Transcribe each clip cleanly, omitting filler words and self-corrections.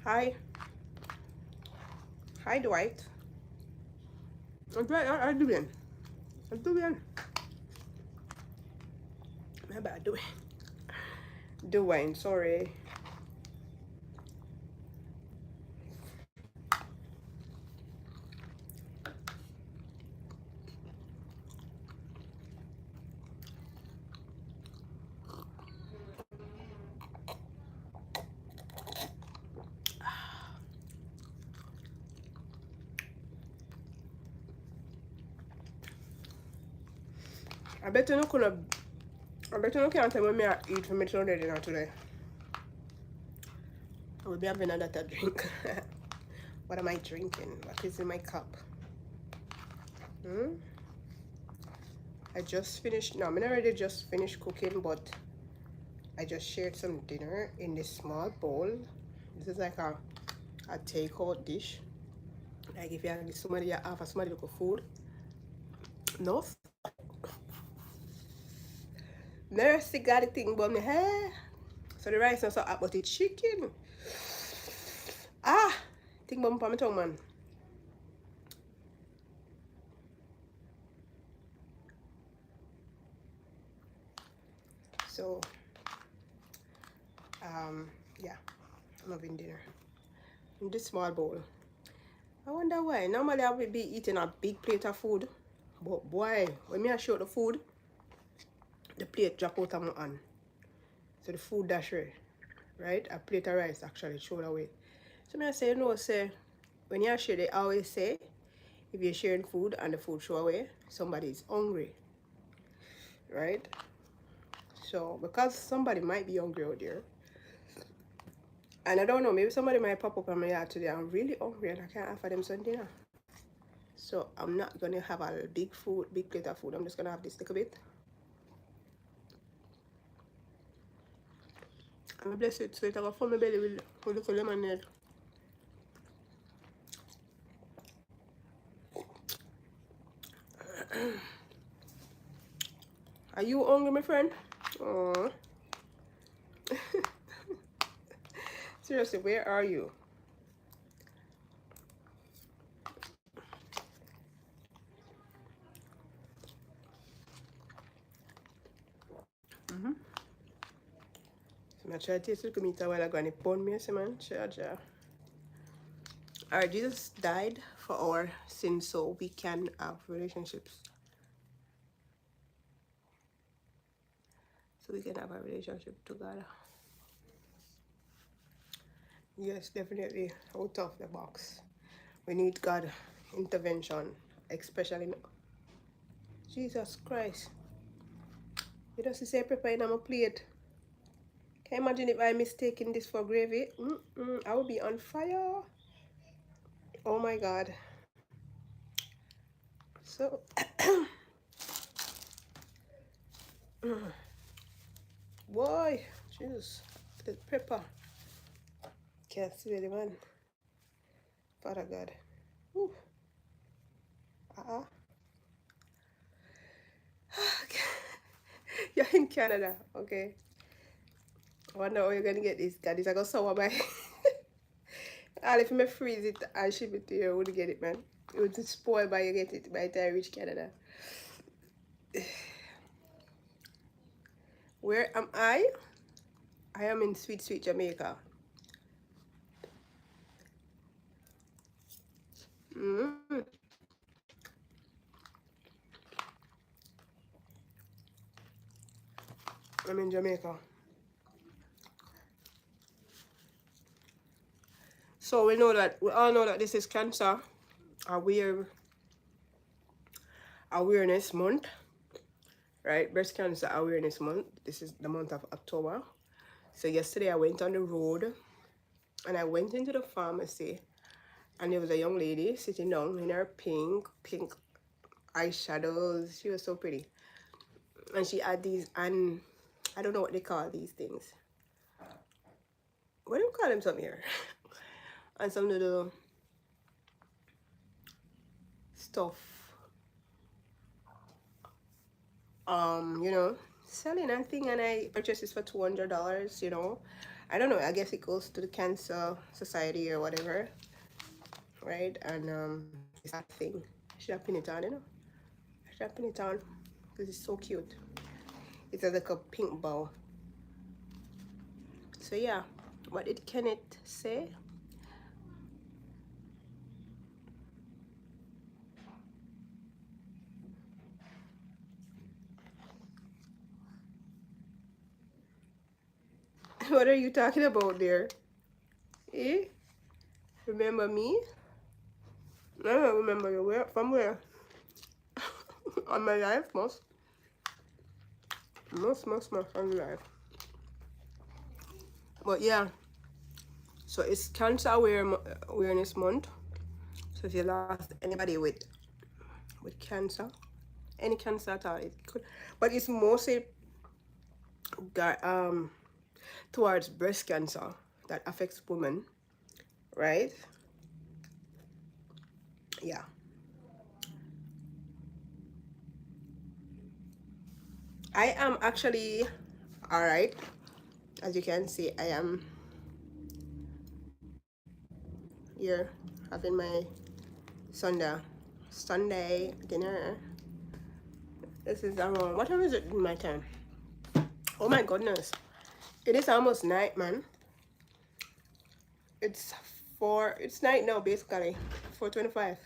Hi. Hi, Dwight. Dwight, how are you doing? How you doing? My bad, Dwayne. Dwayne, sorry. I bet you no gonna. I bet you no can't tell me I eat for me Sunday dinner today. I will be having another drink. What am I drinking? What is in my cup? Hmm? I just finished. No, I'm not already just finished cooking, but I just shared some dinner in this small bowl. This is like a takeout dish. Like if you have somebody you have somebody look food. No. Mercy got the thing but me hair. So the rice not so hot, but the chicken. Ah, thing bum on my tongue, man. So, yeah, I'm having dinner in this small bowl. I wonder why. Normally I would be eating a big plate of food, but boy, when me I show the food, the plate drop out of my hand. So the food dash right? A plate of rice actually thrown away. So me I say, you know, say when you share, they always say if you're sharing food and the food throw away, somebody is hungry, right? So because somebody might be hungry out there, and I don't know, maybe somebody might pop up on my yard today. I'm really hungry and I can't offer them some dinner. So I'm not gonna have a big plate of food. I'm just gonna have this little bit. I'm bless it, so it'll fill my belly with little lemonade. Are you hungry, my friend? Oh, seriously, where are you? So I try to taste little meat a while ago and it burned me, man. Cha. Alright, Jesus died for our sins so we can have relationships. So we can have a relationship together. Yes, definitely out of the box. We need God intervention, especially in Jesus Christ. You just say prepare in my plate. Can you imagine if I mistaken this for gravy? I would be on fire. Oh my God. So, boy, Jesus, the pepper. Can't see the man. Father God. Whew. Uh-uh. You're in Canada, okay? I wonder how you're gonna get this. God, is I go sour by. All if you freeze it and ship it to you, you would get it, man. It would spoil by you get it by the time you reach Canada. Where am I? I am in sweet, sweet Jamaica. Mm. I'm in Jamaica. So we all know that this is Cancer aware awareness month, right? Breast cancer awareness month. This is the month of October. So yesterday I went on the road and I went into the pharmacy and there was a young lady sitting down in her pink eyeshadows. She was so pretty. And she had these, and I don't know what they call these things. What do you call them some here? And some little stuff, you know, selling and thing. And I purchased this for $200, you know. I don't know, I guess it goes to the Cancer Society or whatever, right? And it's that thing. I should have pin it on, you know. I should have pin it on because it's so cute. It's like a pink bow. So yeah, what did Kenneth say? What are you talking about there? Eh? Remember me? I don't remember you. Where? From where? On my life, most on life. But yeah, so it's Cancer Awareness Month. So if you lost anybody with cancer, any cancer at all, it could, but it's mostly towards breast cancer that affects women, right? Yeah. I am actually all right. As you can see, I am here having my Sunday dinner. This is around, what time is it in my time? Oh my goodness. It is almost night, man. It's night now basically. 4:25.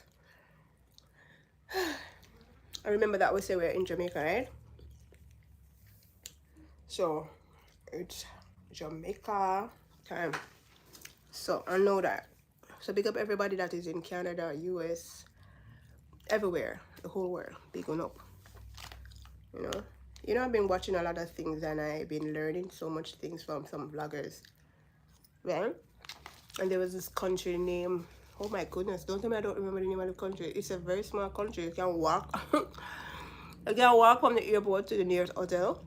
I remember that we say we're in Jamaica, right? So it's Jamaica time. So I know that. So big up everybody that is in Canada, US, everywhere, the whole world. Big one up. You know? You know, I've been watching a lot of things and I've been learning so much things from some vloggers. Right? And there was this country name. Oh my goodness, don't tell me I don't remember the name of the country. It's a very small country. You can walk. You can walk from the airport to the nearest hotel.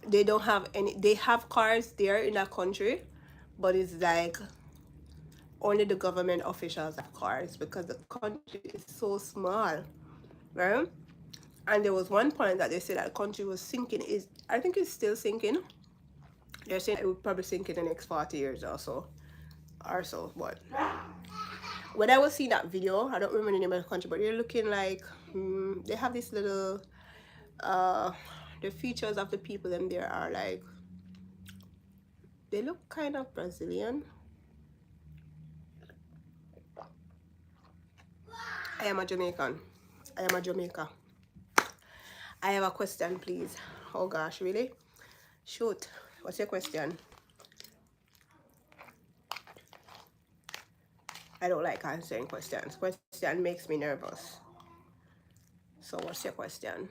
They don't have any, they have cars there in that country, but it's like only the government officials have cars because the country is so small, right? And there was one point that they said that the country was sinking. Is I think it's still sinking. They're saying it would probably sink in the next 40 years or so. But when I was seeing that video, I don't remember the name of the country, but they're looking like they have this little the features of the people in there are like, they look kind of Brazilian. I am a Jamaican. I am a Jamaica. I have a question, please. Oh gosh, really? Shoot. What's your question? I don't like answering questions. Question makes me nervous. So what's your question?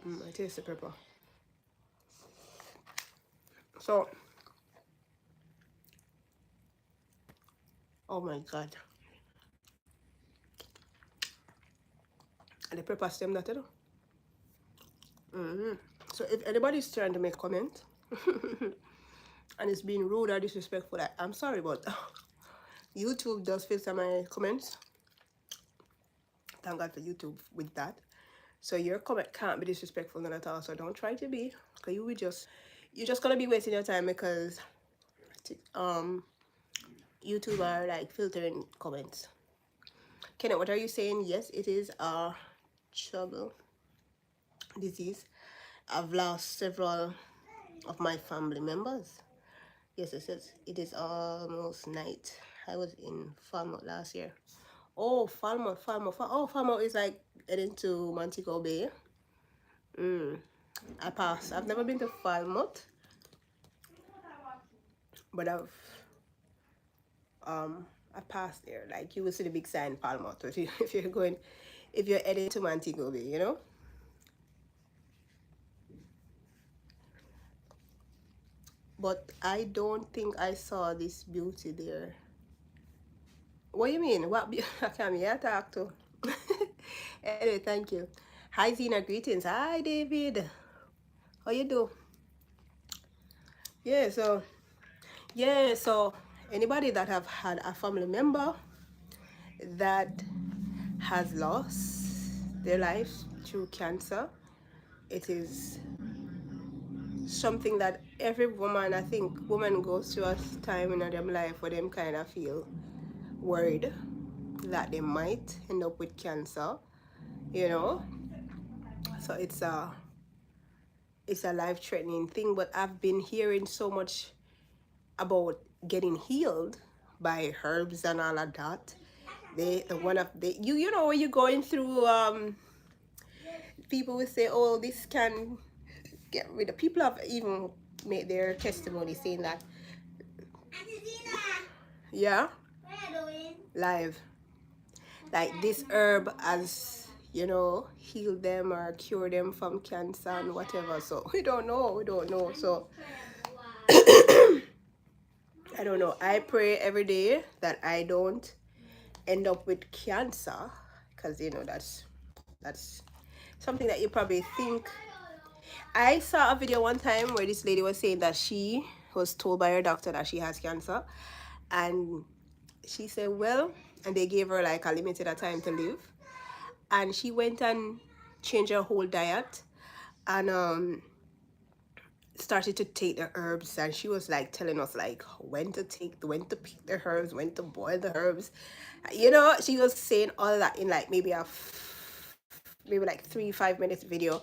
I taste the pepper. So, oh my god. And the pepper stem that, you know? So if anybody's trying to make a comment and it's being rude or disrespectful, I'm sorry, but YouTube does filter my comments. Thank God for YouTube with that. So your comment can't be disrespectful none at all. So don't try to be, because you're just gonna be wasting your time because YouTube are like filtering comments. Kenneth, what are you saying? Yes, it is a trouble disease. I've lost several of my family members. Yes, it is almost night. I was in Falmouth last year. Oh, Falmouth. Oh, Falmouth is like heading to Montego Bay. I passed. I've never been to Falmouth, but I passed there. Like you will see the big sign Falmouth if you're heading to Montego Bay, you know. But I don't think I saw this beauty there. What do you mean? What I can't hear talk to? Anyway, thank you. Hi Zena, greetings. Hi David. How you do? Yeah, so anybody that have had a family member that has lost their life through cancer, it is something that every woman, I think woman goes through a time in their life where them kind of feel worried that they might end up with cancer, you know. So it's a life-threatening thing. But I've been hearing so much about getting healed by herbs and all of that. The one of the you know when you're going through people will say, oh, this can get rid of, people have even made their testimony saying that, yeah, live, like this herb has, you know, healed them or cure them from cancer and whatever. So we don't know. So I don't know. I pray every day that I don't end up with cancer, because you know that's something that you probably think. I saw a video one time where this lady was saying that she was told by her doctor that she has cancer, and she said, well, and they gave her like a limited time to live, and she went and changed her whole diet, and started to take the herbs, and she was like telling us like when to pick the herbs, when to boil the herbs, you know. She was saying all that in like maybe like 3-5 minutes video.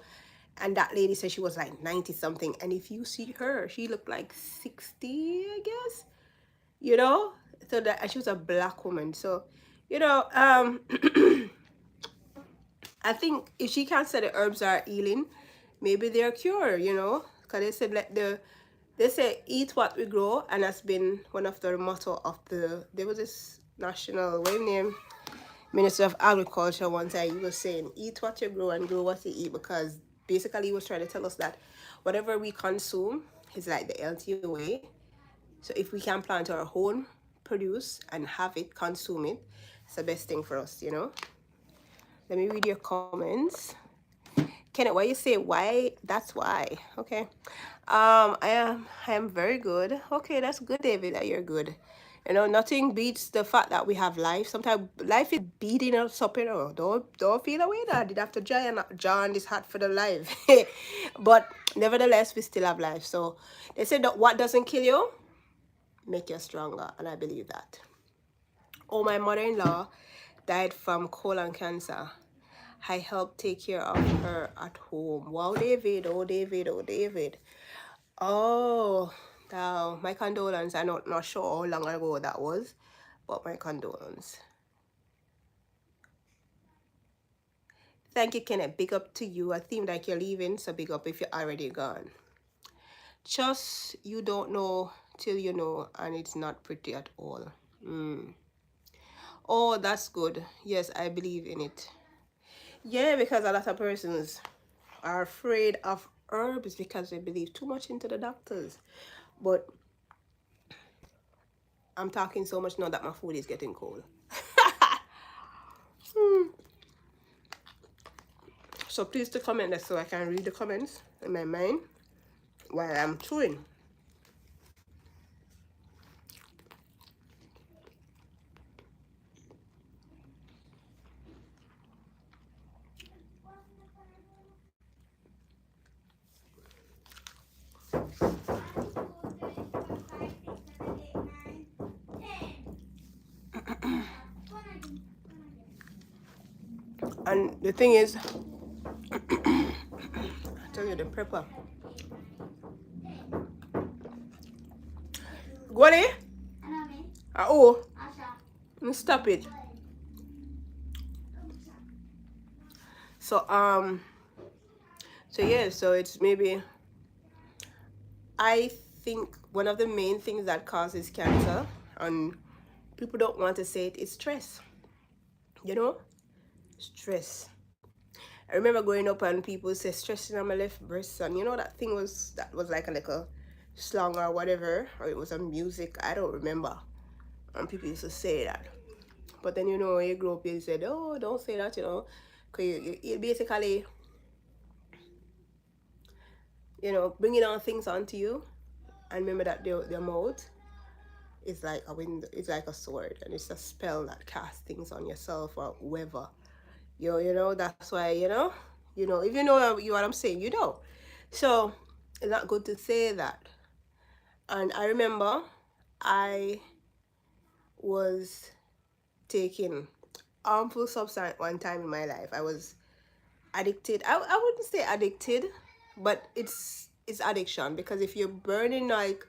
And that lady said she was like 90 something, and if you see her, she looked like 60, I guess, you know. So that, and she was a black woman. So you know, I think if she can't say the herbs are healing, maybe they're a cure, you know, because they said like they say eat what we grow, and that's been one of the motto of there was this national, what name, Minister of Agriculture one time. He was saying eat what you grow and grow what you eat, because basically he was trying to tell us that whatever we consume is like the healthy way. So if we can plant our own produce and have it, consume it, it's the best thing for us, you know. Let me read your comments. Kenneth, why you say why? That's why. Okay. I am very good. Okay, that's good, David, that you're good. You know, nothing beats the fact that we have life. Sometimes life is beating us up, you know. Don't feel away that I did have to John this hat for the life. But nevertheless, we still have life. So they said that what doesn't kill you make you stronger, and I believe that. Oh, my mother-in-law died from colon cancer. I helped take care of her at home. Wow, David. Oh, David. Oh, David. Oh, now my condolence. I'm not sure how long ago that was, but my condolence. Thank you, Kenneth. Big up to you. I think like you're leaving, so big up if you're already gone. Just you don't know till you know, and it's not pretty at all. Oh, that's good. Yes, I believe in it. Yeah, because a lot of persons are afraid of herbs because they believe too much into the doctors. But I'm talking so much now that my food is getting cold. So please to comment that so I can read the comments in my mind while I'm chewing. And the thing is, I tell you the pepper. Gwale? Oh, stop it. So yeah, so it's maybe, I think one of the main things that causes cancer, and people don't want to say it, is stress. You know, stress. I remember growing up and people say stressing on my left breast, and you know that was like a little slang or whatever, or it was a music, I don't remember. And people used to say that. But then you know when you grow up you said, oh, don't say that, you know, because you basically, you know, bringing on things onto you, and remember that their mouth, is like a wind, it's like a sword, and it's a spell that casts things on yourself or whoever. You know, that's why, if you know what I'm saying, you know. So it's not good to say that. And I remember I was taking harmful substance one time in my life. I was addicted. I wouldn't say addicted, but it's addiction, because if you're burning like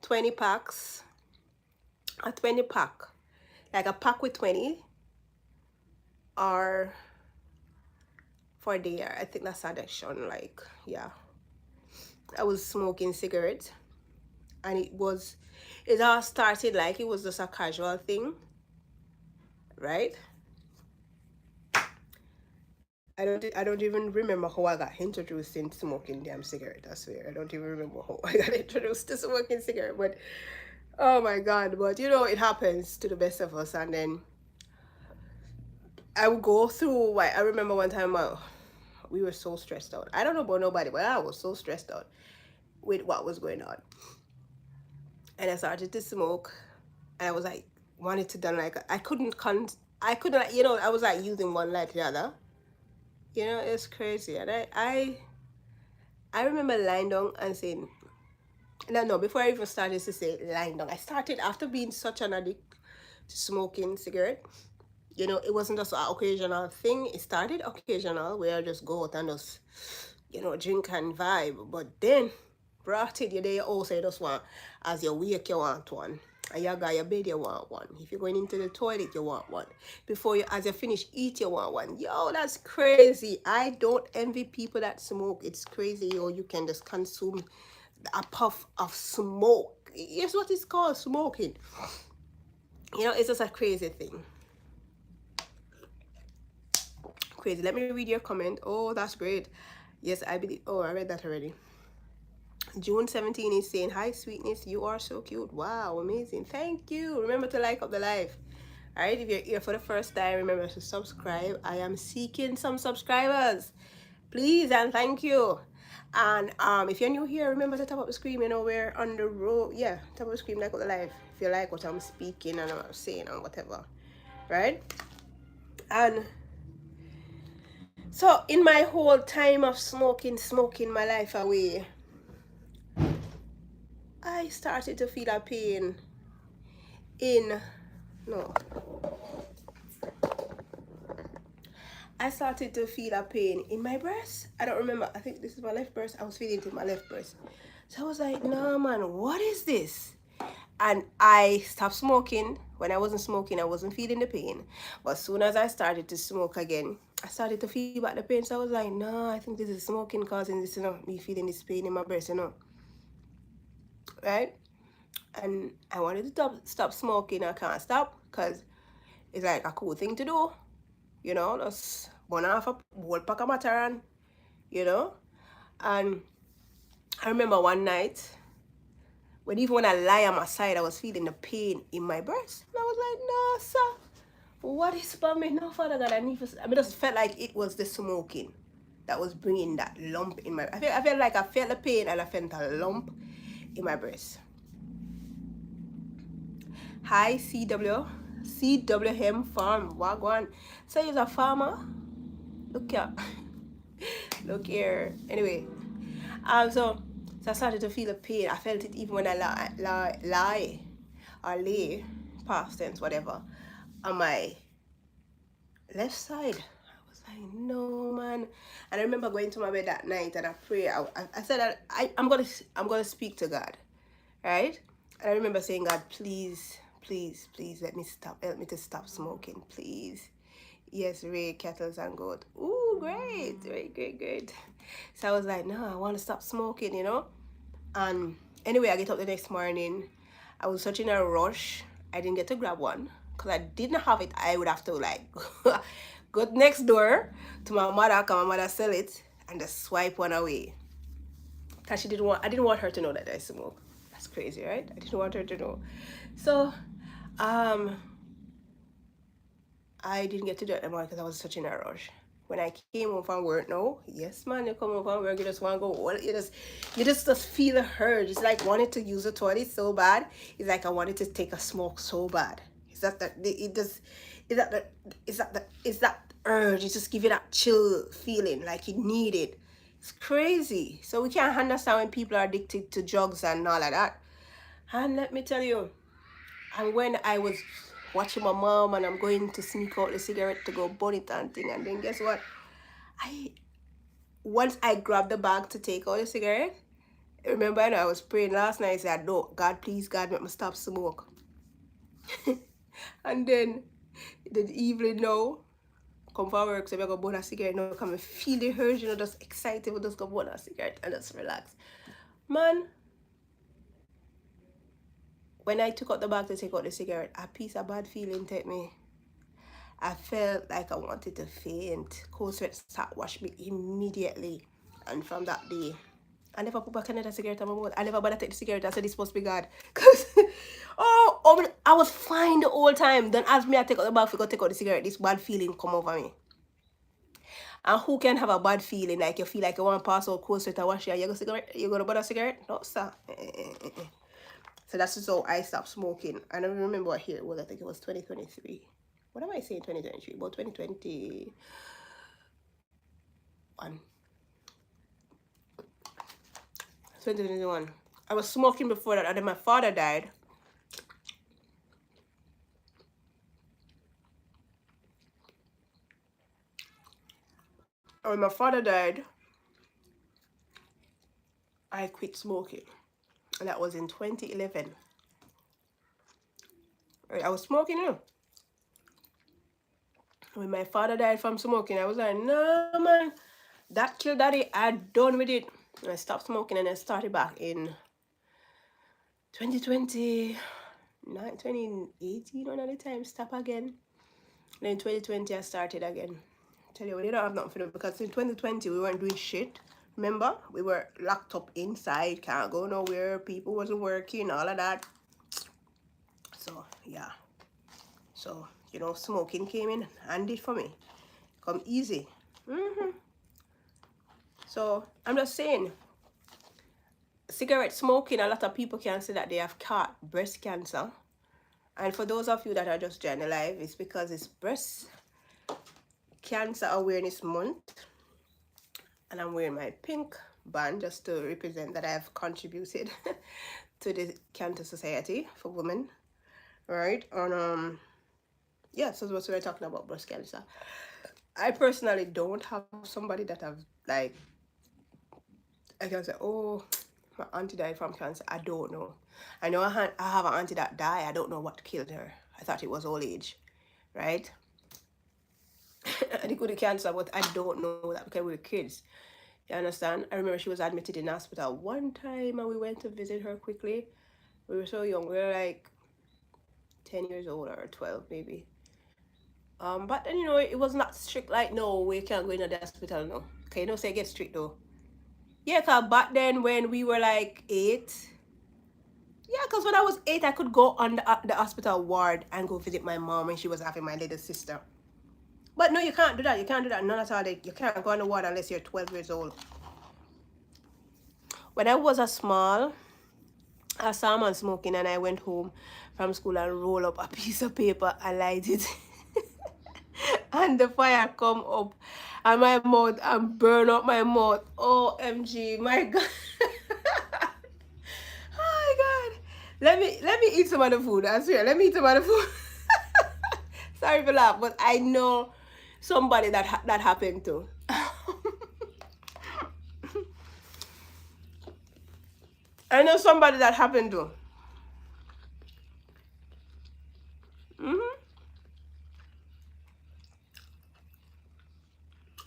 20 packs, a 20 pack, like a pack with 20, or for a day, I think that's addiction. Like, yeah, I was smoking cigarettes, and it all started like it was just a casual thing, right? I don't even remember how I got introduced in smoking damn cigarette. I swear, I don't even remember how I got introduced to smoking cigarette. But oh my god! But it happens to the best of us. And then I would go through. I remember one time we were so stressed out. I don't know about nobody, but I was so stressed out with what was going on, and I started to smoke. And I was like, wanted to done, like I couldn't, like, I was like using one like the other. It's crazy. And I remember lying down and saying, no, before I even started to say lying down, I started after being such an addict to smoking cigarette. It wasn't just an occasional thing. It started occasional, where I just go out and just, drink and vibe. But then, brought it, you there also, you just want, as you wake, you want one. And you got your bed, you want one. If you're going into the toilet, you want one. As you finish eat, you want one. Yo, that's crazy. I don't envy people that smoke. It's crazy, yo. You can just consume a puff of smoke. It's what it's called, smoking. It's just a crazy thing. Crazy. Let me read your comment. Oh, that's great. Yes, I believe. Oh, I read that already. June 17 is saying, hi, sweetness. You are so cute. Wow, amazing. Thank you. Remember to like up the live. All right, if you're here for the first time, remember to subscribe. I am seeking some subscribers. Please and thank you. And if you're new here, remember to tap up the screen. We're on the road. Yeah, tap up the screen, like up the live. If you like what I'm speaking and I'm saying and whatever. Right? And so in my whole time of smoking my life away, I started to feel a pain I started to feel a pain in my breast. I don't remember. I think this is my left breast. I was feeling it in my left breast. So I was like, no, man, what is this? And I stopped smoking. When I wasn't smoking, I wasn't feeling the pain. But as soon as I started to smoke again, I started to feel back the pain. So I was like, no, I think this is smoking causing this, me feeling this pain in my breast, Right? And I wanted to stop smoking. I can't stop because it's like a cool thing to do. Just burn off a whole pack of Mataran, And I remember one night, even when I lie on my side, I was feeling the pain in my breast. And I was like, no, sir, what is for me? No, Father God, I just felt like it was the smoking that was bringing that lump in my, I felt like I felt the pain and I felt a lump in my breast. Hi, CWM Farm, Wagwan. So he's a farmer. Look here. Look here. Anyway, so I started to feel the pain. I felt it even when I lie or lay, past tense, whatever, on my left side. I was like, no, man. And I remember going to my bed that night and I pray. I said that I'm gonna speak to God, right? And I remember saying, God, please let me help me to stop smoking, please. Yes, Ray, kettles and goat. Ooh, great. So I was like, no, I want to stop smoking, And anyway, I get up the next morning. I was such in a rush. I didn't get to grab one because I didn't have it. I would have to go next door to my mother, because my mother sell it, and just swipe one away. Because I didn't want her to know that I smoke. That's crazy, right? I didn't want her to know. So, I didn't get to do it anymore because I was such in a rush. when I came home from work, no, yes, man, you come home from work, you just want to go, well, you just feel a urge. It's like wanting to use the toilet so bad. It's like I wanted to take a smoke so bad. Is that it does? Is that urge? It just give you that chill feeling, like you need it. It's crazy. So we can't understand when people are addicted to drugs and all of that. And let me tell you, and when I was watching my mom and I'm going to sneak out the cigarette to go burn it and thing, and then guess what? I Once I grabbed the bag to take out the cigarette, remember I was praying last night, I said, no, God, please, God, make me stop smoke. And then the evening now, come for work, so I go burn a cigarette now, come and feel the urge, just excited, we just go burn a cigarette and just relax. Man, when I took out the bag to take out the cigarette, a piece of bad feeling take me. I felt like I wanted to faint. Cold sweat started wash me immediately. And from that day, I never put back another cigarette on my mouth. I never bother take the cigarette. I said, it's supposed to be God. Because, I was fine the whole time. Then as me, I take out the bag to go take out the cigarette, this bad feeling come over me. And who can have a bad feeling? Like you feel like you want to pass out cold sweat and wash your, you go to bother cigarette? No, sir. So that's just how I stopped smoking. I don't remember what year it was. I think it was 2023. What am I saying 2023? About 2021. 2021. I was smoking before that, and then my father died. And when my father died, I quit smoking. And that was in 2011. I was smoking, When my father died from smoking, I was like, no, man, that killed daddy. I'm done with it. And I stopped smoking and I started back in 2020, 2018, another time, stop again. And in 2020, I started again. Tell you, we didn't have nothing for them because in 2020, we weren't doing shit. Remember? We were locked up inside, can't go nowhere, people wasn't working, all of that. So, yeah. So, smoking came in handy for me. Come easy. So, I'm just saying, cigarette smoking, a lot of people can say that they have caught breast cancer. And for those of you that are just joining live, it's because it's Breast Cancer Awareness Month. And I'm wearing my pink band just to represent that I have contributed to the Cancer Society for Women. Right? And yeah, so that's what we're talking about, breast cancer. I personally don't have somebody that have, like, I can say, oh, my auntie died from cancer. I don't know. I know I have an auntie that died. I don't know what killed her. I thought it was old age, right? And it could be cancer, but I don't know that because we were kids. You understand? I remember she was admitted in the hospital one time and we went to visit her quickly. We were so young. We were like 10 years old or 12 maybe. But then, it was not strict like, no, we can't go into the hospital, no. Okay, say get strict though. Yeah, because back then when we were like 8, yeah, because when I was 8, I could go on the hospital ward and go visit my mom when she was having my little sister. But no, you can't do that. You can't do that. None at all. You can't go on the ward unless you're 12 years old. When I was small, I saw a man smoking and I went home from school and roll up a piece of paper and light it. And the fire come up and my mouth and burn up my mouth. OMG, my God. Oh my God. Let me eat some of the food. I swear, let me eat some of the food. Sorry for laugh, but I know somebody that happened to. I know somebody that happened to.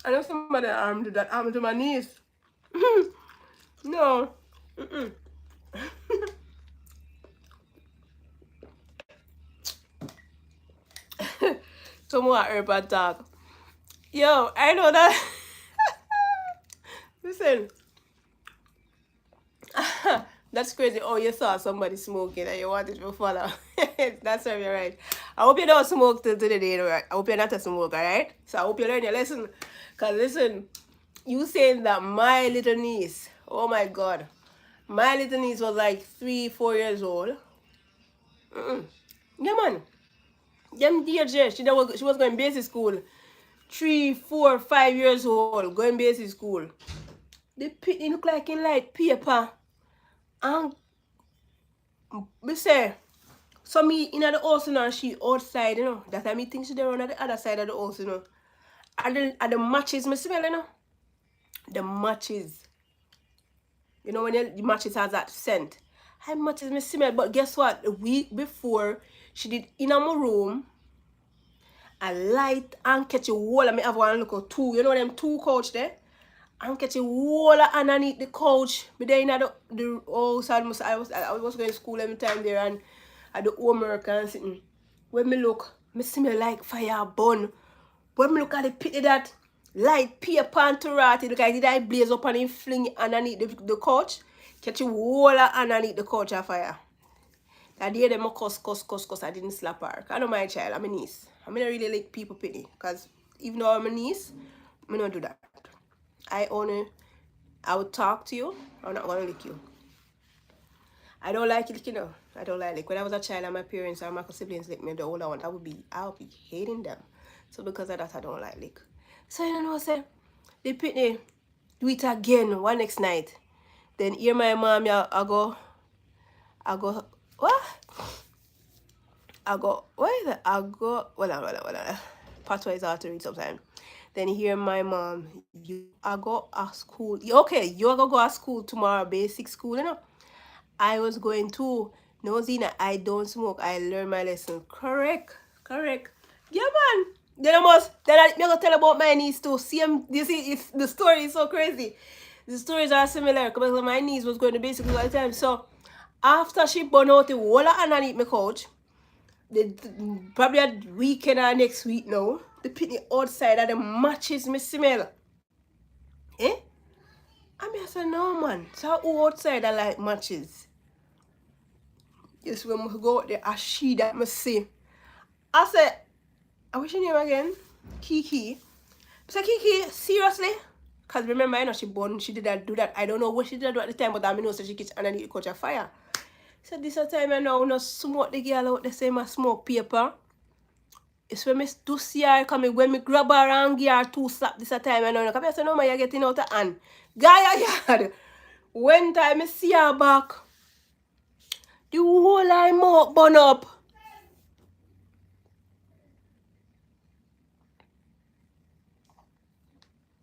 I know somebody that happened to my niece. No. Some more urban talk. Yo, I know that. Listen. That's crazy. Oh, you saw somebody smoking and you wanted to follow. That's very right. I hope you don't smoke till today. Right? I hope you're not a smoker, right? So I hope you learn your lesson. Cause listen, you saying that my little niece, oh my God, my little niece was like 3, 4 years old. Yeah, man. Them DJ, she was going basic school. 3, 4, 5 years old, going basic school. The pitney look like in light paper. And me say, so me in the house and she outside, you know. That time me think she there on the other side of the house, you know. And the matches me smell, you know. The matches. You know when the matches has that scent. I matches me smell, but guess what? The week before, she did in my room a light and catch a wall. I me have one look at two. You know them two couch there? And catch a wall underneath the couch. But then in the house, I was going to school every time there and I do homework and sitting. When me look, me smell like fire burn. When me look at the pity that light paper and torati, look like did I blaze up and fling it underneath the couch. Catch a wall underneath the couch of fire. That day them cuss. I didn't slap her. I know my child, I'm a niece. I mean I really like people pity. Because even though I'm a niece, I don't do that. I would talk to you. I'm not gonna lick you. I don't like it, you know. I don't like it. When I was a child and my parents or my siblings licked me, the older one, I would be hating them. So because of that, I don't like lick. So you know what I'm saying? They pick me, do it again one next night. Then hear my mom, yeah, I go, what? What is it? Well. Patois is hard to read sometimes. Then hear my mom, I go to school. Okay, you are going to go to school tomorrow, basic school, you know. I was going to, no Zina, I don't smoke. I learned my lesson. Correct. Yeah, man. Then I'm going to tell about my niece too. See, you see, the story is so crazy. The stories are similar because my niece was going to basic school all the time. So, after she burned out the wall underneath my couch, probably a weekend or next week now, the pitney outside of the matches me smell. Eh? I mean, I said, no, man. So who outside I like matches? Yes, when we go out there, I see that me see. I said, I wish your name again? Kiki. I said, Kiki, seriously? Because remember, I know she did do that. I don't know what she did at the time, but I know so she gets underneath the couch of fire. So this time I know no smoke the girl out the same as smoke paper. It's when me do see her coming, when me grab her and give her 2 slap this time I know. Because I say, no, man, you're getting out of hand. Guy, yard. When time I see her back, the whole line mouth burn up.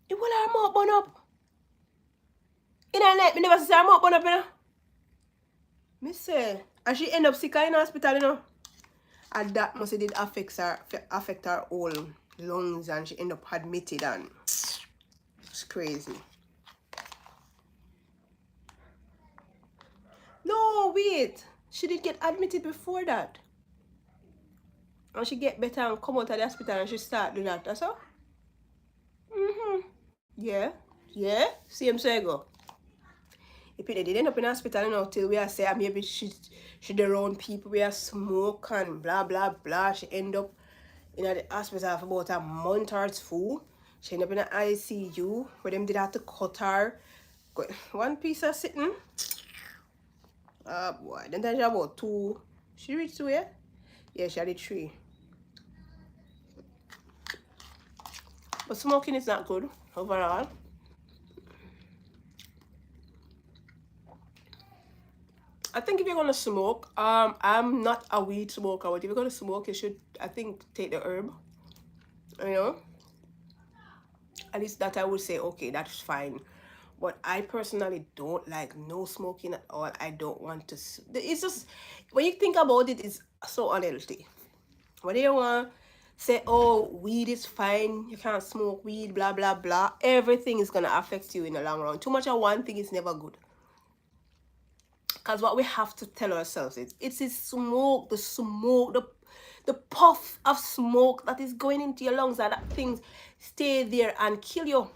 The whole line mouth burn up. In a night, me never see her mouth burn up, you know. Me say, and she end up sick in hospital, you know. And that must have did affect her whole lungs and she end up admitted and it's crazy. No, wait. She did get admitted before that. And she get better and come out of the hospital and she start doing that. That's all? Yeah. Same so I go. If they did end up in hospital, you know, till we are say maybe she around people we are smoke and blah blah blah. She end up in the hospital for about a month or 2. She end up in the ICU where them did have to cut her. One piece of sitting. Boy, then there's about 2. She reached 2, yeah? Yeah, she had 3. But smoking is not good overall. I think if you're gonna smoke, I'm not a weed smoker, but if you're gonna smoke, you should, I think, take the herb. You know, at least that I would say, okay, that's fine. But I personally don't like no smoking at all. I don't want to. It's just when you think about it, it's so unhealthy. When you want say, oh, weed is fine, you can't smoke weed, blah blah blah. Everything is gonna affect you in the long run. Too much of one thing is never good. Because what we have to tell ourselves is, it's the smoke, the puff of smoke that is going into your lungs, and that things stay there and kill you.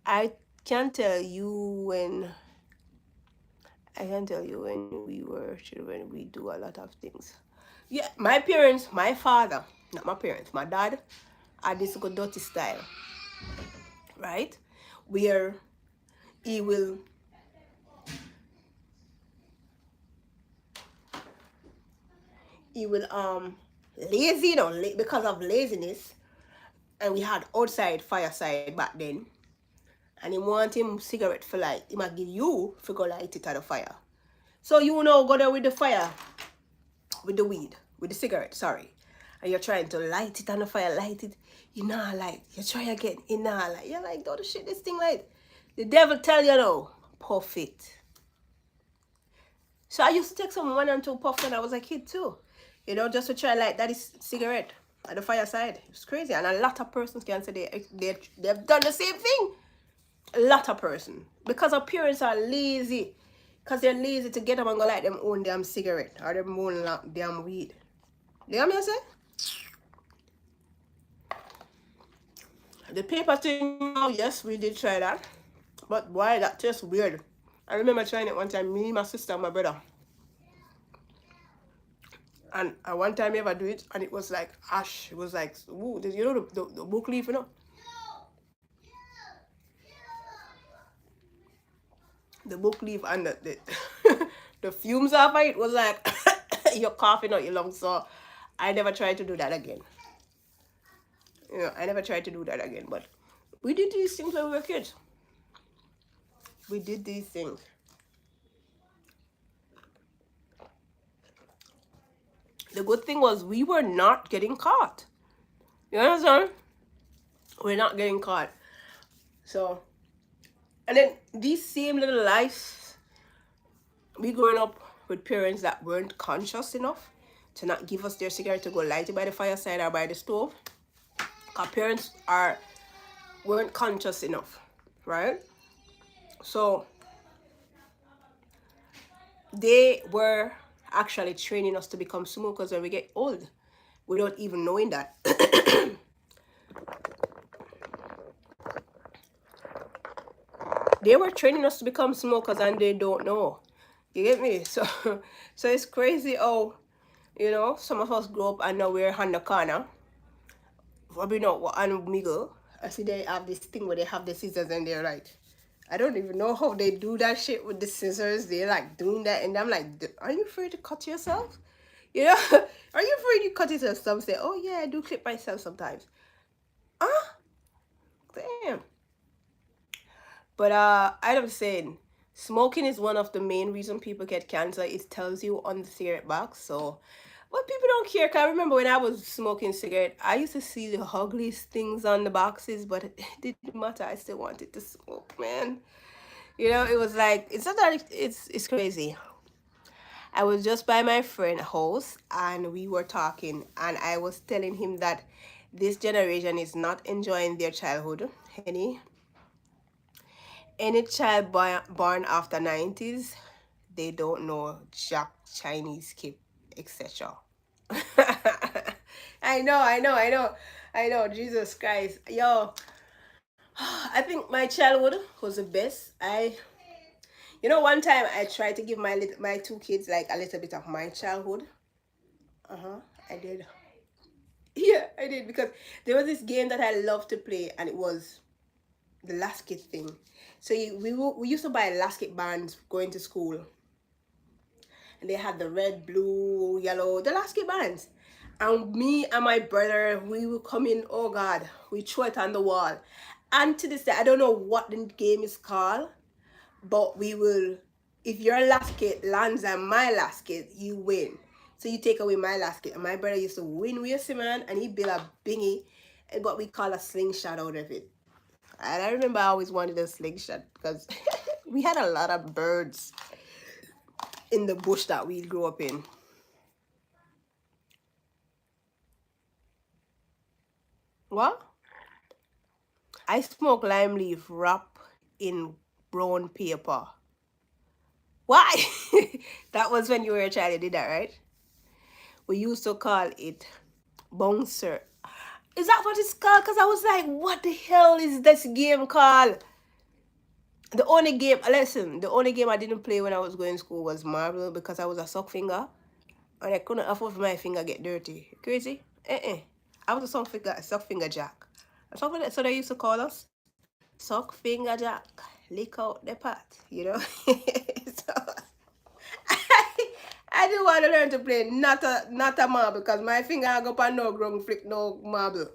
I can tell you when I can tell you when we were children, we do a lot of things. Yeah, my parents, my father, not my parents, my dad had this good dirty style, right? Where he will lazy, because of laziness, and we had outside fireside back then, and he want him cigarette for light. He might give you for go light it at the fire. So you know go there with the fire, with the weed, with the cigarette, sorry. And you're trying to light it on the fire, light it, you know like, you try again, you know like, you're like, oh shit, this thing light. The devil tell you no, puff it. So I used to take some 1 and 2 puffs when I was a kid too. Just to try light that is cigarette at the fireside. It's crazy. And a lot of persons can say they've done the same thing. A lot of persons. Because our parents are lazy. Because they're lazy to get them and go light them own damn cigarette. Or them own damn weed. You know what I say? The paper thing, oh, yes, we did try that. But boy, that tastes weird. I remember trying it one time, me, my sister, and my brother. And one time I ever do it, and it was like ash. It was like, ooh, the book leaf, the book leaf and the the fumes of it was like you're coughing out your lungs. So I never tried to do that again. I never tried to do that again. But we did these things when we were kids. We did these things. The good thing was we were not getting caught. You understand? We're not getting caught. So, and then these same little lives, we growing up with parents that weren't conscious enough to not give us their cigarette to go light it by the fireside or by the stove. Our parents weren't conscious enough, right? So they were actually training us to become smokers when we get old without even knowing that. They were training us to become smokers and they don't know. You get me? So it's crazy how, some of us grow up and now we're on the corner. Probably not what and Miguel. I see they have this thing where they have the scissors and they're like, I don't even know how they do that shit with the scissors. They're like doing that and I'm like, are you afraid to cut yourself? Are you afraid you cut yourself? Some say, oh yeah, I do clip myself sometimes. Damn. But I'm saying, smoking is one of the main reason people get cancer. It tells you on the cigarette box. So, but people don't care. Cause I remember when I was smoking cigarette, I used to see the ugliest things on the boxes, but it didn't matter. I still wanted to smoke, man. It was like, it's not that it's crazy. I was just by my friend's house and we were talking and I was telling him that this generation is not enjoying their childhood any child born after 90s, they don't know Jack, Chinese Kip, etc. I know, Jesus Christ. Yo, I think my childhood was the best. One time I tried to give my 2 kids like a little bit of my childhood. I did. Yeah, I did because there was this game that I loved to play and it was the lasket thing. So we used to buy lasket bands going to school. And they had the red, blue, yellow, the lasket bands. And me and my brother, we would come in, oh God, we throw it on the wall. And to this day, I don't know what the game is called, but we will, if your lasket lands on my lasket, you win. So you take away my lasket. And my brother used to win with man, and he built a bingy, and what we call a slingshot out of it. And I remember I always wanted a slingshot because we had a lot of birds in the bush that we grew up in. What? I smoke lime leaf wrap in brown paper. Why? That was when you were a child, you did that, right? We used to call it bouncer. Is that what it's called? Because I was like, what the hell is this game called? The only game, listen, the only game I didn't play when I was going to school was marble because I was a sock finger and I couldn't afford my finger get dirty. Crazy? I was a sock finger jack. That's what they used to call us. Sock finger jack. Lick out the pot, you know? So I do want to learn to play not a marble because my finger I go up no ground flick no marble.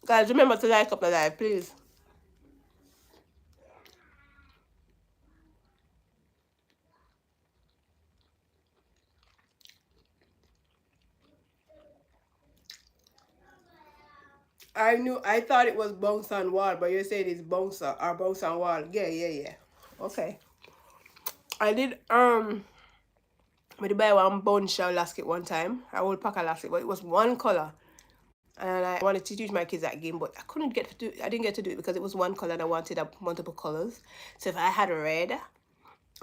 Guys, remember to like up the live, please. I thought it was bounce on wall, but you're saying it's bounce on wall. Yeah. Okay. I did I did buy one bone shell lasket one time. I will pack a lasket, but it was one color. And I wanted to teach my kids that game, but I didn't get to do it because it was one color and I wanted multiple colors. So if I had red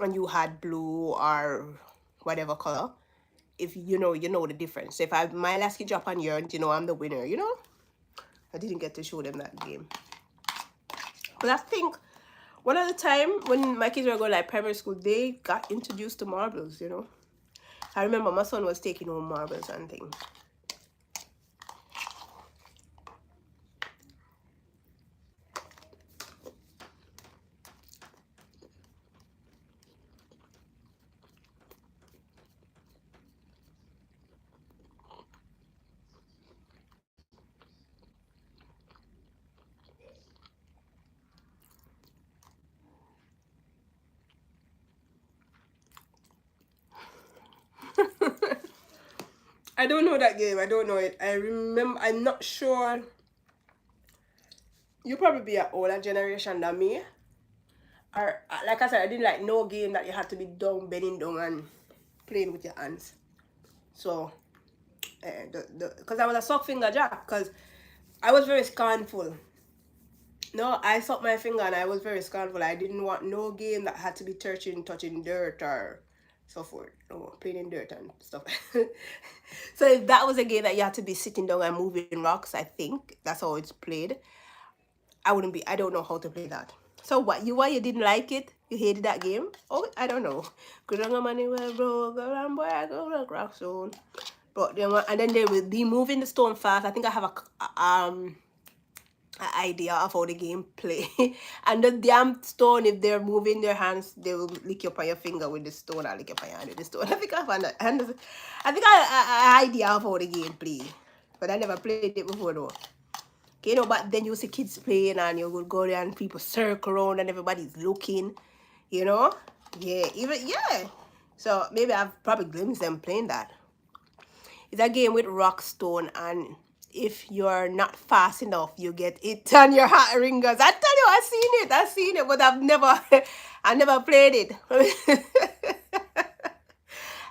and you had blue or whatever color, if you know the difference. So if my lasket drop on yours, I'm the winner, I didn't get to show them that game. But I think one of the time when my kids were going like primary school, they got introduced to marbles, I remember my son was taking home marbles and things. I don't know that game. I don't know it. I remember. I'm not sure. You probably be an older generation than me. Or like I said, I didn't like no game that you had to be down, bending down, and playing with your hands. So, because I was a sock finger jack, because I was very scornful. No, I sucked my finger and I was very scornful. I didn't want no game that had to be touching dirt or so forth. No, playing in dirt and stuff. So if that was a game that you had to be sitting down and moving rocks, I think that's how it's played. I don't know how to play that. So why you didn't like it? You hated that game? Oh, I don't know. But then they will be moving the stone fast. I think I have an idea of how the game play. And the damn stone, if they're moving their hands, they will lick you up on your finger with the stone or lick you up on your hand with the stone. I think I have an idea of how the game play. But I never played it before though. Okay, but then you see kids playing and you will go there and people circle around and everybody's looking, Yeah, yeah. So maybe I've probably glimpsed them playing that. It's a game with rock, stone, and if you're not fast enough, you get it on your hot ringers. I tell you, I've seen it, but I never played it.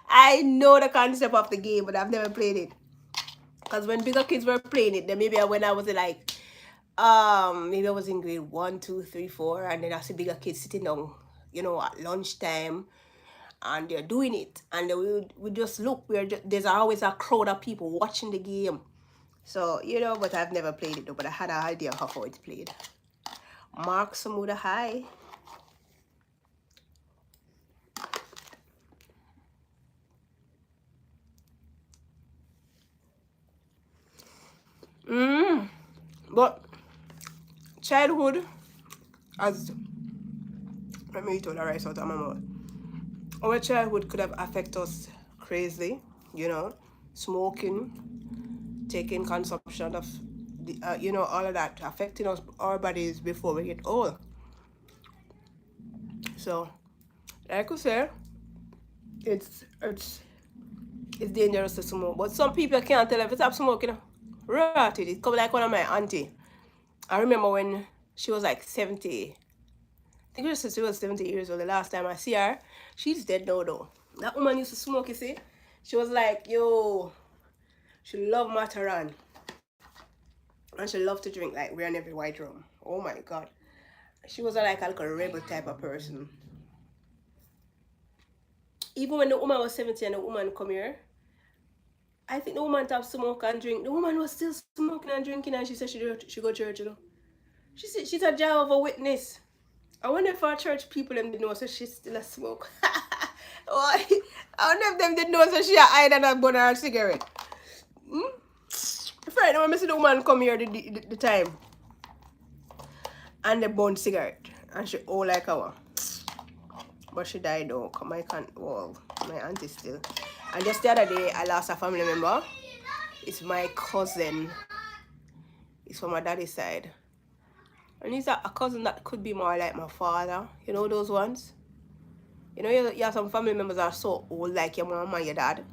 I know the concept of the game, but I've never played it. Because when bigger kids were playing it, then maybe when I was like, maybe I was in grade 1, 2, 3, 4, and then I see bigger kids sitting down, at lunchtime, and they're doing it, and we just look. There's always a crowd of people watching the game, so but I've never played it though. But I had an idea of how it's played. Mark Samuda, hi. But childhood, as let me eat all the rice out of my mouth. Our childhood could have affected us crazy, smoking, taking consumption of all of that affecting our bodies before we get old. So like I say, it's dangerous to smoke, but some people can't tell if you stop smoking. Right, it come like one of my auntie. I remember when she was like 70. I think she was 70 years old the last time I see her. She's dead now though. That woman used to smoke, you see. She was like, yo, she loved Mataran. And she loved to drink like We're in Every White Rum. Oh my god. She was like a rebel type of person. Even when the woman was 70 and the woman come here, I think the woman stopped smoke and drink. The woman was still smoking and drinking, and she said she go to church, She's a Jehovah Witness. I wonder if our church people them did know so she's still a smoke. Why? I wonder if them did know so she a hide and a bun her cigarette. Hmm? Friday when I see the woman come here the time and the bun cigarette and she all like our. But she died though. My well, my auntie still. And just the other day I lost a family member. It's my cousin. It's from my daddy's side. And he's a cousin that could be more like my father. You know those ones? You know, you have some family members that are so old, like your mom and your dad.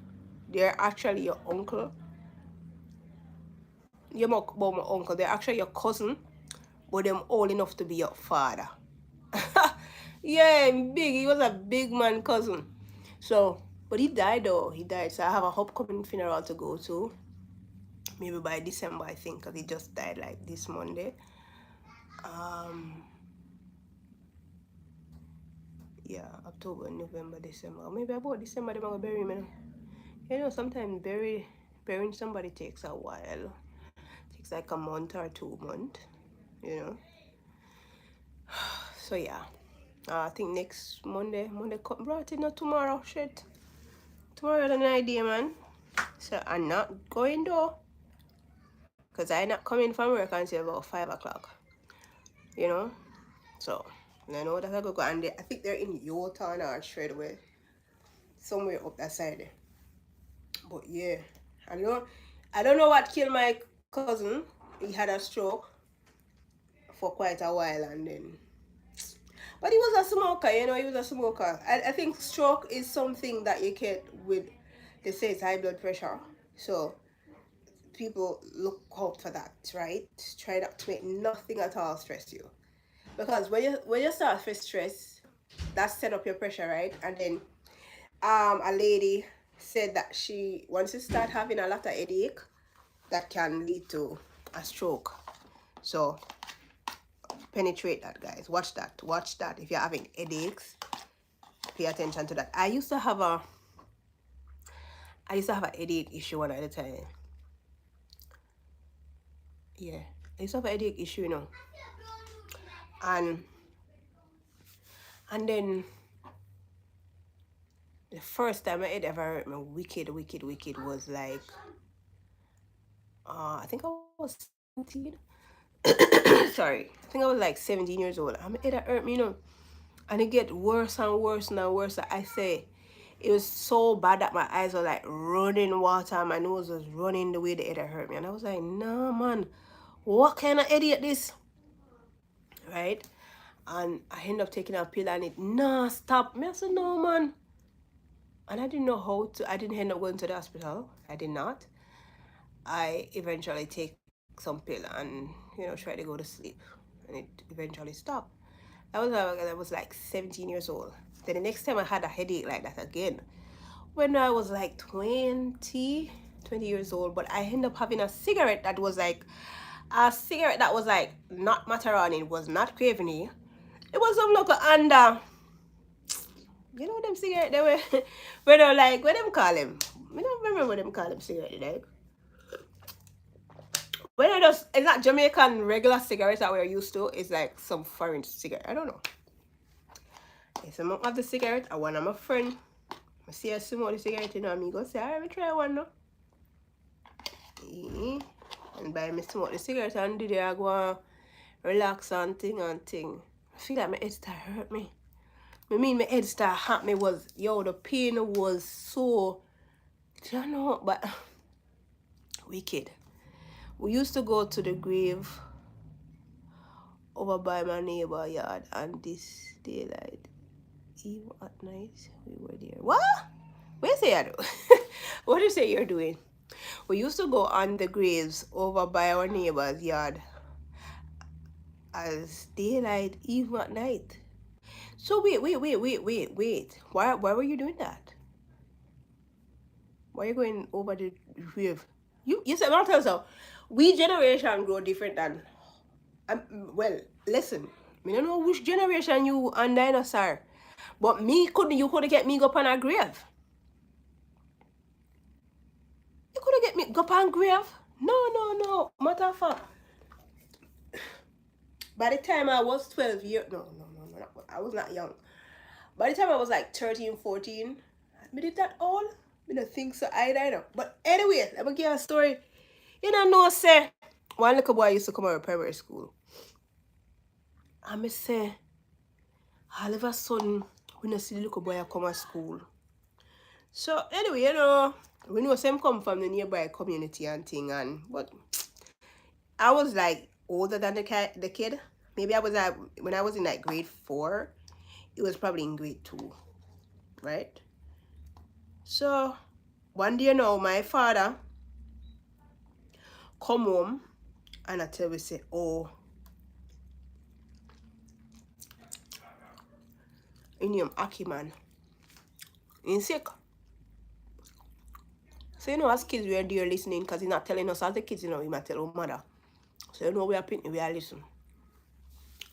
They're actually your uncle. Your mom, well, my uncle, they're actually your cousin, but them old enough to be your father. Yeah, big. He was a big man cousin. So, but he died though. He died. So I have a upcoming funeral to go to. Maybe by December, I think, because he just died like this Monday. Yeah, October, November, December. Maybe about December they're gonna bury him. You know, sometimes burying somebody takes a while. It takes like a month or 2 months, you know. So yeah. I think next Monday come brought it not tomorrow, shit. Tomorrow is an idea, man. So I'm not going though. Cause I'm not coming from work until about 5 o'clock. You know? So I know that I go and I think they're in Utah or straight away. Somewhere up that side there. But yeah. I don't know what killed my cousin. He had a stroke for quite a while and then but he was a smoker, you know, he was a smoker. I think stroke is something that you get with, they say it's high blood pressure. So people look out for that, right? Try not to make nothing at all stress you. Because when you start with stress, that set up your pressure, right? And then a lady said that she once you start having a lot of headache, that can lead to a stroke. So penetrate that, guys. Watch that. If you're having headaches, pay attention to that. I used to have a headache issue one at a time. Yeah, I used to have a headache issue, you know. And then the first time my head ever hurt me wicked was like I think I was 17. Sorry, I think I was like 17 years old. And my head hurt me, you know. And it get worse and worse and worse. I say it was so bad that my eyes were like running water. My nose was running the way the head hurt me. And I was like, nah, man, what kind of idiot this? Right? And I ended up taking a pill and it, nah, stop. Me, I said, no, man. And I didn't know how to, I didn't end up going to the hospital. I did not. I eventually take some pill and, you know, try to go to sleep. And it eventually stopped. I was like 17 years old. Then the next time I had a headache like that again, when I was like 20 years old, but I ended up having a cigarette that was like not Matarani, it was not Craveny. It was some local under, you know them cigarette they were where they're like, what them call them? I don't remember what them call them cigarette like. When I just, it's not Jamaican regular cigarettes that we're used to, it's like some foreign cigarette. I don't know. Yes, I'm have the cigarette. I want my friend. I see a smoke the cigarette, you know, me go say, alright, me try one now. And by me smoke the cigarette and do I go and relax and thing. I feel like my head start hurt me. I mean my head start hurt me was, yo, the pain was so, you know, but wicked. We used to go to the grave over by my neighbor yard and this daylight, even at night, we were there. What? What you say I do? What do you say you're doing? We used to go on the graves over by our neighbor's yard as daylight, even at night. So wait. Why were you doing that? Why are you going over the grave? You said not tell so. We generation grow different than well, listen, me don't know which generation you and dinosaur. But you couldn't get me go on a grave. You couldn't get me go on grave. No. Matter of fact, By the time I was 12 years, no, I was not young. By the time I was like 13, 14, I did that all. I don't think so either. But anyway, let me give you a story. You know, say, one little boy used to come out of primary school. And me say, all of a sudden, we don't see the little boy come to school. So anyway, we know some come from the nearby community and thing, but I was like older than the kid. Maybe I was when I was in like grade 4, it was probably in grade 2, right? So one day my father come home and I tell me say, oh, in name Aki man, in sick. So as kids we are there listening because he's not telling us as the kids, he might tell our mother. So we are picking, we are listening.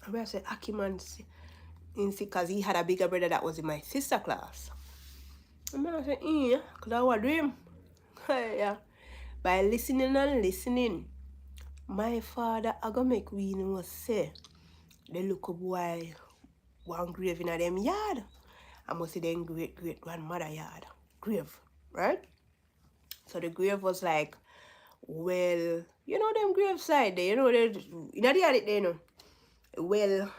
And we say Aki man in sick because he had a bigger brother that was in my sister class. And I say, yeah, because I was dream. Yeah. By listening and listening, my father I gonna make we know say the little boy one grave in them yard. I must say them great grandmother yard. Grave, right? So the grave was like, well, them grave side there, they in the yard there, well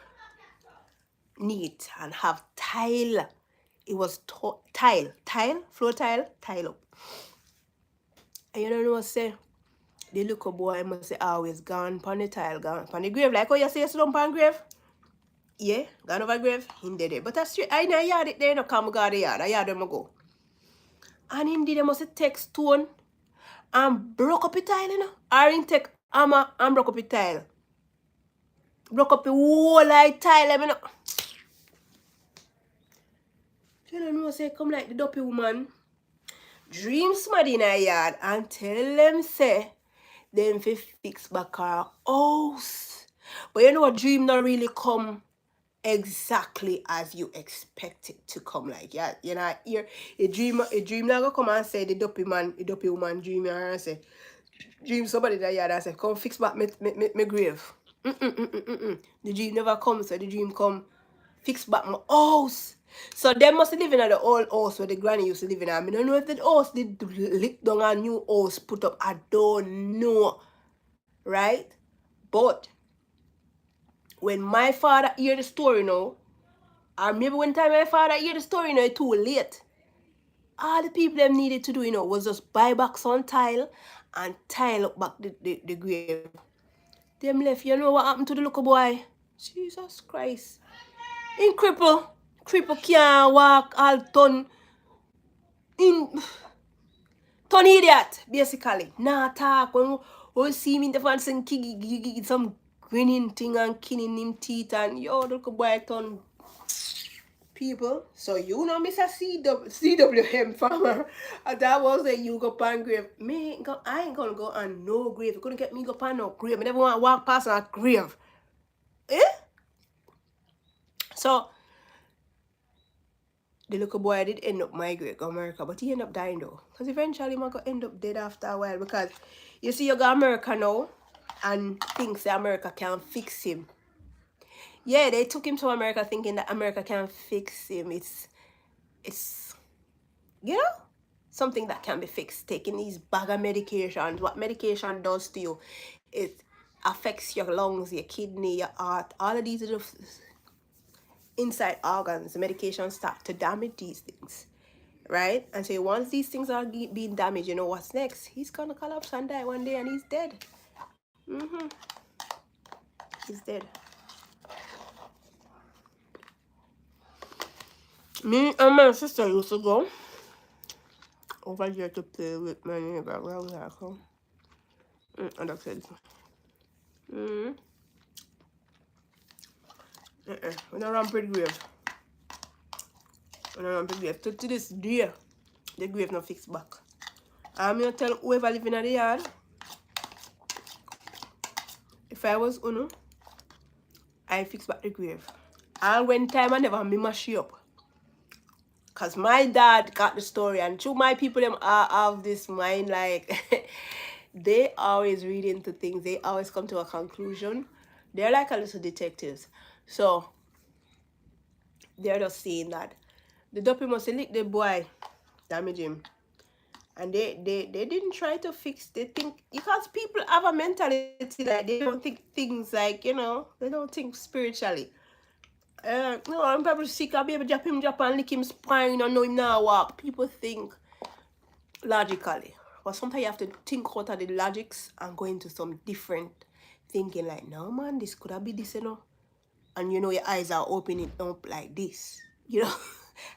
neat and have tile. It was tile, floor tile up. And you know say the little boy must say always gone pan the tile, gone pan the grave. Like how you say you sit down pan grave? Yeah, gone over grave, in there. But that's straight. I know yard it there, come go the yard. I yard them go. And indeed, they must take stone and broke up the tile, Or in take hammer and broke up the tile. Broke up the whole like tile, You don't know, say, come like the dopey woman. Dream somebody in a yard and tell them, say, them fi fix back our house. But you know what, dream not really come exactly as you expect it to come. Like, yeah, a dream not gonna come and say the dopey woman dream and say, dream somebody that yard and say, come fix back my grave. The dream never comes, so the dream come fix back my house. So they must live in the old house where the granny used to live in. I don't know if the house did lick down a new house put up. I don't know. Right? But when my father hear the story now, or maybe when time my father hear the story now, it's too late. All the people them needed to do, was just buy back some tile and tile up back the grave. Them left, what happened to the little boy? Jesus Christ. In cripple can't walk, all turn idiot, basically. Nah talk. When we see me in the front saying some grinning thing and killing him teeth and the little boy turn people. So Mr. CWM farmer. And that was a you go pan grave. I ain't gonna go on no grave. You couldn't get me go pan no grave. I never want to walk past a grave. So the little boy did end up migrate to America, but he ended up dying though. Because eventually he might end up dead after a while. Because you see you go to America now and thinks that America can fix him. Yeah, they took him to America thinking that America can fix him. It's something that can be fixed. Taking these bag of medications. What medication does to you, it affects your lungs, your kidney, your heart, all of these little inside organs. The medication start to damage these things, right? And so once these things are being damaged, what's next? He's gonna collapse and die one day, and he's dead. He's dead. Me and my sister used to go over here to play with my neighbor. Where was I from? And that's it. We don't rampage grave. To this day, the grave not fixed back. I'm going to tell whoever living in the yard, if I was Uno, I fix back the grave. And when time I never me mash up. Because my dad got the story, and through my people them have this mind like they always read into things. They always come to a conclusion They're like a little detectives. So they're just saying that the dopey must lick the boy, damage him. And they didn't try to fix. They think, because people have a mentality that they don't think things like, they don't think spiritually. I'm probably sick. I'll be able to drop and lick him spine and know him now walk. People think logically. But sometimes you have to think out of the logics and go into some different thinking, like, no man, this could have been this, And your eyes are opening up like this,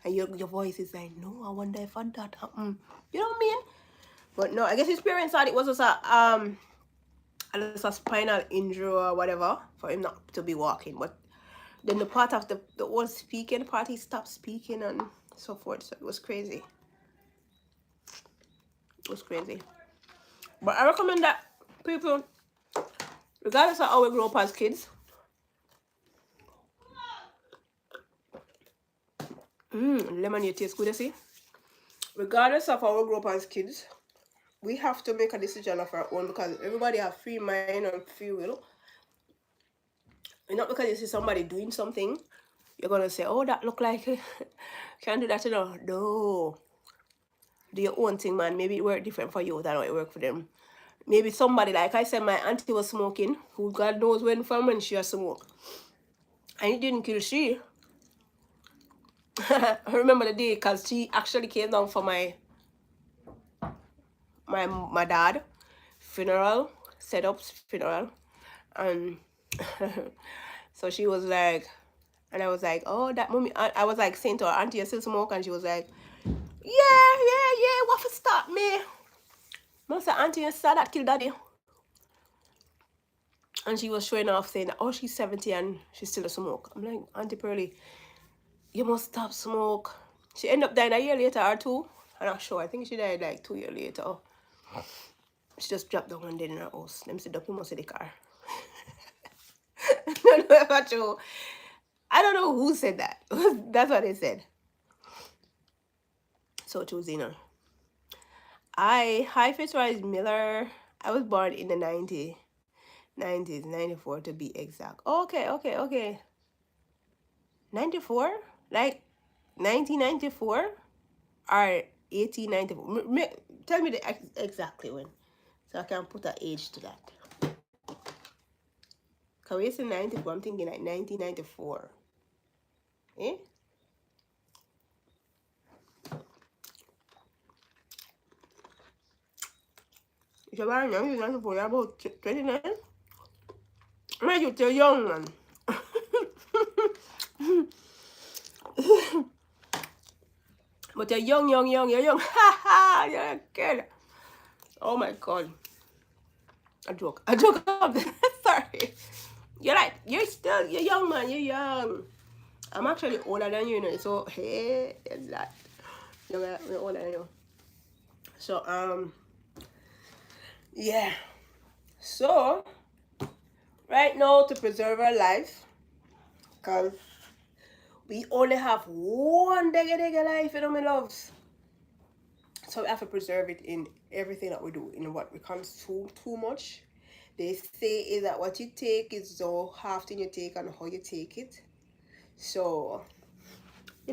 and your voice is like, no, I wonder if that happened. You know what I mean? But no, I guess his parents thought it was just a spinal injury or whatever for him not to be walking. But then the part of the whole speaking part, he stopped speaking and so forth. So it was crazy. It was crazy. But I recommend that people, regardless of how we grow up as kids, lemonade tastes good, you see? Regardless of how we grow up as kids, we have to make a decision of our own, because everybody have free mind and free will. And not because you see somebody doing something, you're going to say, oh, that look like, can't do that, No. Do your own thing, man. Maybe it work different for you than how it work for them. Maybe somebody, like I said, my auntie was smoking, who God knows when she was smoke. And it didn't kill she. I remember the day, because she actually came down for my dad funeral, funeral. And so she was like, and I was like, oh, that mommy, I was like saying to her, auntie, you still smoke? And she was like, yeah, what for stop me? I said, auntie, you saw that kill daddy? And she was showing off saying, oh, she's 70 and she still a smoke. I'm like, Auntie Pearly, you must stop smoke. She ended up dying a year later or two. I'm not sure. I think she died like 2 years later. She just dropped down and dead in her house. Them said, you must see the car. I don't know if that's true. I don't know who said that. That's what they said. So choosing her. Hi Fitzroy Miller. I was born in the 90s, 94 to be exact. Okay. 94? Like 1994 or 1894? Tell me exactly when, so I can put an age to that. Because we say 94, I'm thinking like 1994. Eh? If you're born in 1994, you're about 29? Make you too young, man. But you're young. You're young. You're a kid. Oh my God. A joke. Sorry. You're young, man. You're young. I'm actually older than you, so hey, there's that. We're older than you. So, yeah. So, right now, to preserve our life, because we only have one day life, my loves. So we have to preserve it in everything that we do, in what we consume too much. They say is that what you take is how often you take and how you take it. So,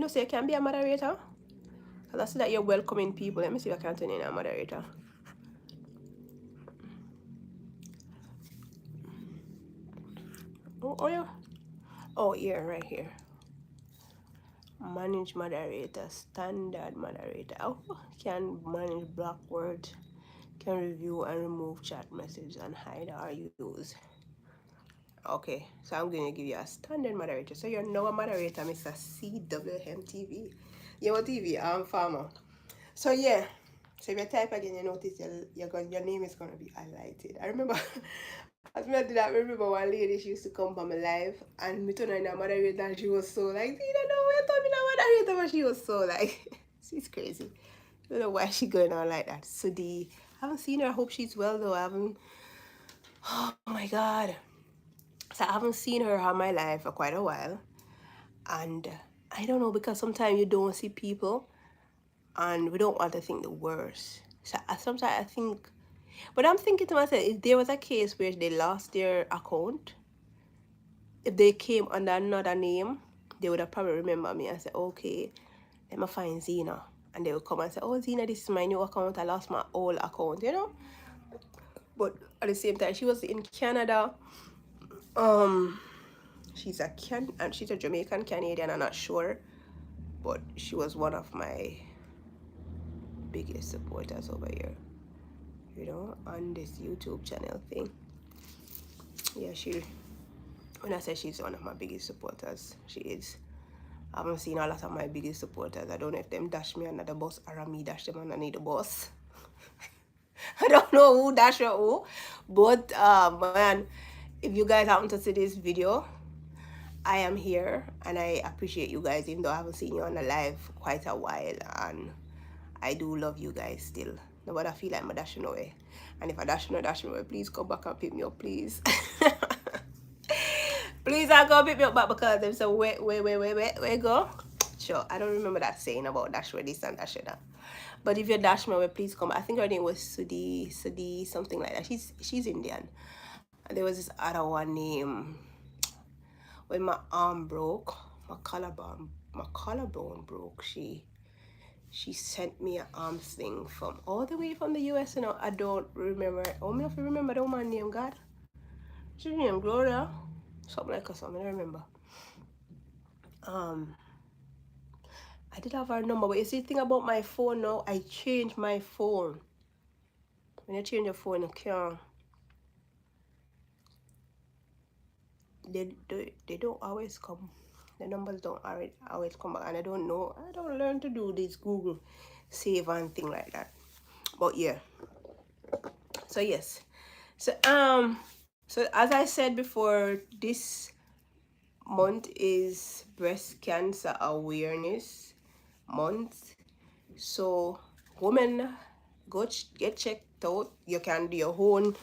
so you can be a moderator. Because I see that you're welcoming people. Let me see if I can turn in a moderator. Oh, yeah. Oh, yeah, right here. Manage moderator, standard moderator. Oh, can manage block word, can review and remove chat message and hide or use. Okay, so I'm going to give you a standard moderator. So you're now a moderator, Mr. CWMTV. Your TV, I'm farmer. So yeah, so if you type again, you notice your name is going to be highlighted. I remember, as me I did that, I remember one lady, she used to come from my live, and me turn on a moderator, and she was so like, you don't know what you're talking about, but she was so like, she's crazy. I don't know why she's going on like that. So I haven't seen her. I hope she's well though. Oh my God. So I haven't seen her on my life for quite a while. And I don't know, because sometimes you don't see people and we don't want to think the worst. So sometimes I think, but I'm thinking to myself, if there was a case where they lost their account if they came under another name, they would have probably remember me and say, okay, let me find Zena. And they would come and say, oh, Zena, this is my new account. I lost my old account, you know. But at the same time, she was in Canada. She's a Jamaican Canadian, I'm not sure. But she was one of my biggest supporters over here, you know, on this YouTube channel thing. Yeah, when I say she's one of my biggest supporters, she is. I haven't seen a lot of my biggest supporters. I don't know if them dash me under the bus or me dash them underneath the bus. I don't know who dash or who. But man, if you guys happen to see this video, I am here and I appreciate you guys, even though I haven't seen you on the live quite a while, and I do love you guys still. Nobody feel like I'm dashing away. And if I dash away, please come back and pick me up, please. Please, I go pick me up back because them say, where go? Sure, I don't remember that saying about dash away this and dash that. But if you dash me away, please come. I think her name was Sudi, something like that. She's Indian. And there was this other one named, when my arm broke, my collarbone broke, she sent me an arm sling from all the way from the US, you know. I don't remember. Oh, me if you remember the woman name, God. She named Gloria. Something like that, I don't remember. I did have her number, but you see the thing about my phone now, I changed my phone. When you change your phone, you can't. They don't always come. The numbers don't always come back, and I don't know. I don't learn to do this Google save and thing like that. But yeah. So yes. So as I said before, this month is breast cancer awareness month. So women, go get checked out. You can do your own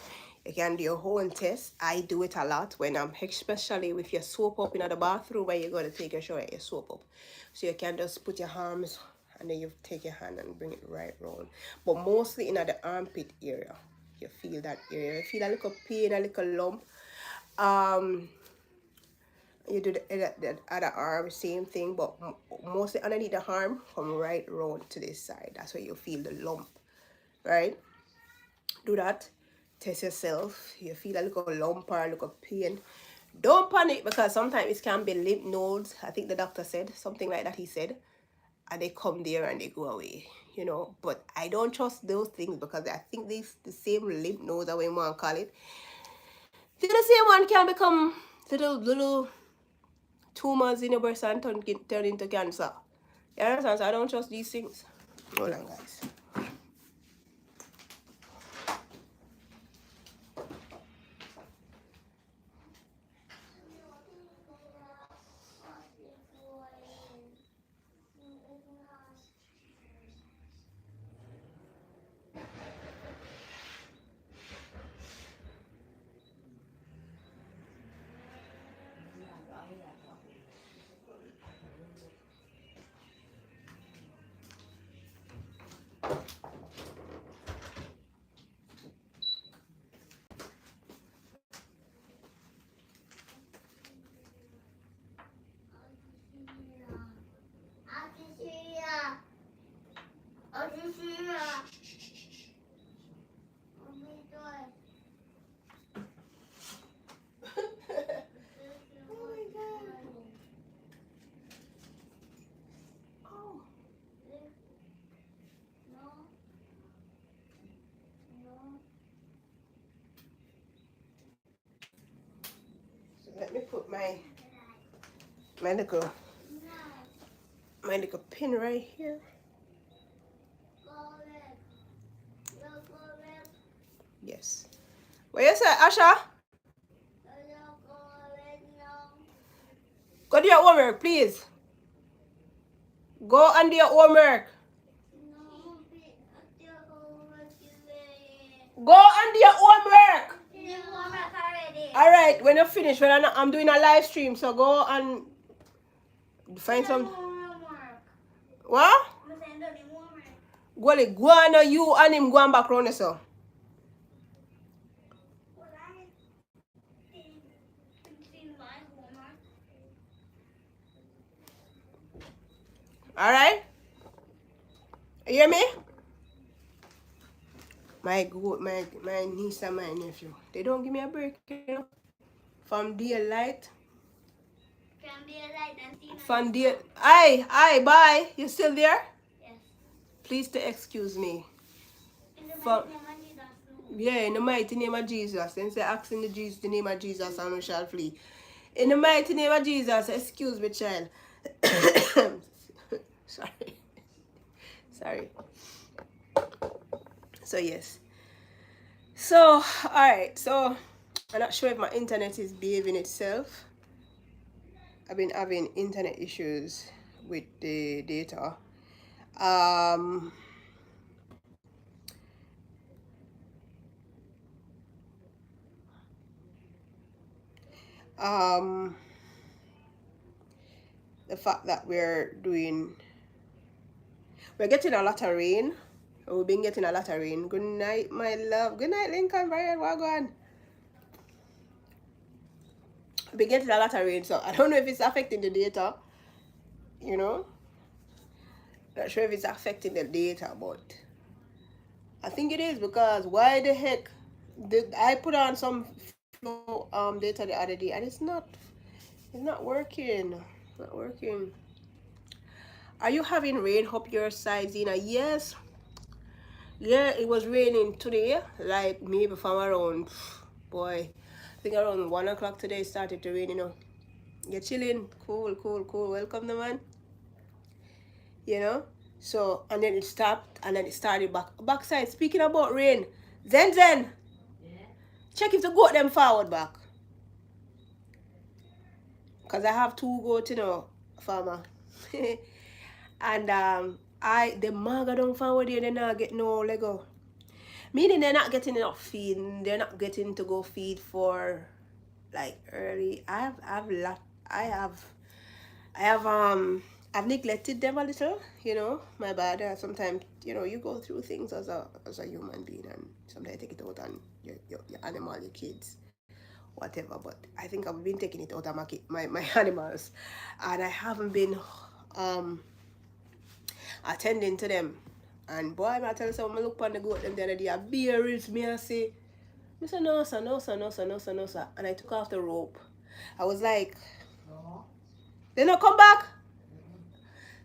test. I do it a lot when I'm, especially with your soap up in the bathroom where you're going to take a shower, your soap up. So you can just put your arms and then you take your hand and bring it right round. But mostly in the armpit area. You feel that area. You feel a little pain, a little lump. You do the other arm, same thing, but mostly underneath the arm, come right round to this side. That's where you feel the lump, right? Do that. Test yourself. You feel a little lump or a little pain. Don't panic, because sometimes it can be lymph nodes. I think the doctor said something like that. He said, and they come there and they go away, you know. But I don't trust those things, because I think the same lymph nodes, or what you want to call it, the same one can become little tumors in your breast and turn into cancer. You understand? So I don't trust these things. Hold on, guys. Let me put my little pin right here. Yes. What you say, Asha? Go do your homework, please. Go and do your homework. Go and do your homework. All right, when you finish, when I'm doing a live stream, so go and find some. What? Go on, you and him going back round so. Alright? You hear me? My niece and my nephew, they don't give me a break, you know. From daylight. From day. Aye, bye. You still there? Yes. Please to excuse me. From, yeah, in the mighty name of Jesus. Then say, ask in the name of Jesus, and we shall flee. In the mighty name of Jesus, excuse me, child. Sorry. Sorry. So, yes. So, alright. So, I'm not sure if my internet is behaving itself. I've been having internet issues with the data. The fact that we're getting a lot of rain. We've been getting a lot of rain. Good night, my love. Good night, Lincoln. Brian, Wagwan. We've been getting a lot of rain, so I don't know if it's affecting the data. You know, not sure if it's affecting the data, but I think it is, because why the heck did I put on some data the other day and it's not working. Not working. Are you having rain up your side, Zena? Yes. Yeah, it was raining today, like maybe from around, boy, I think around 1 o'clock today it started to rain, you know. You're chilling, cool. Welcome, the man. You know, so, and then it stopped, and then it started backside. Speaking about rain, Zen, yeah. Check if the goat them forward back, because I have 2 goats, you know, farmer. And the maga don't forward here, they not get no Lego. Meaning they're not getting enough feed. They're not getting to go feed for like early. I've neglected them a little, you know, my bad. Sometimes, you know, you go through things as a human being, and sometimes take it out on your animal, your kids, whatever. But I think I've been taking it out on my animals, and I haven't been attending to them. And boy, I tell you something, I look on the goat them the other day, a bear is me, I say, no, sir. And I took off the rope. I was like, no. They not come back?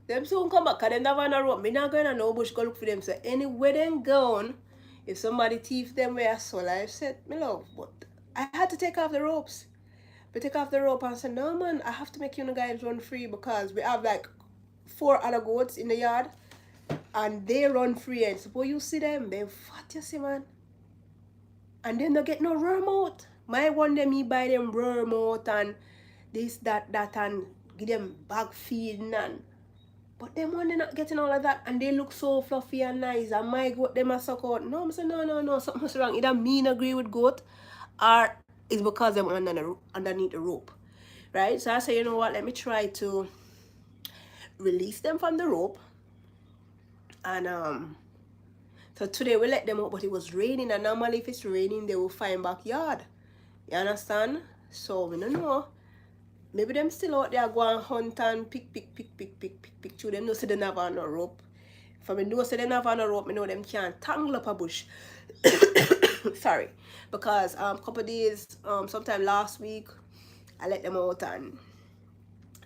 Them soon come back, because they never on a rope. Me not going to no bush go look for them. So anywhere them gone, if somebody thief them where I saw, I said, me love, but I had to take off the ropes. But take off the rope and said, no man, I have to make you guys run free, because we have like 4 other goats in the yard. And they run free, and suppose you see them, they fat, you see, man. And then they get no remote. My one them, me buy them remote and this, that, and give them bag feeding, and but them one they not getting all of that, and they look so fluffy and nice, and my goat them a suck out. No, I say no, something's wrong. Either me not agree with goat, or it's because them underneath the rope. Right? So I say, you know what, let me try to release them from the rope. And so today we let them out, but it was raining, and normally if it's raining they will find backyard. You understand? So we don't know. Maybe them still out there go and hunt and pick through them. No say they never on no rope. If I know say they never on no rope, I know them can't tangle up a bush. Sorry. Because couple days, sometime last week, I let them out and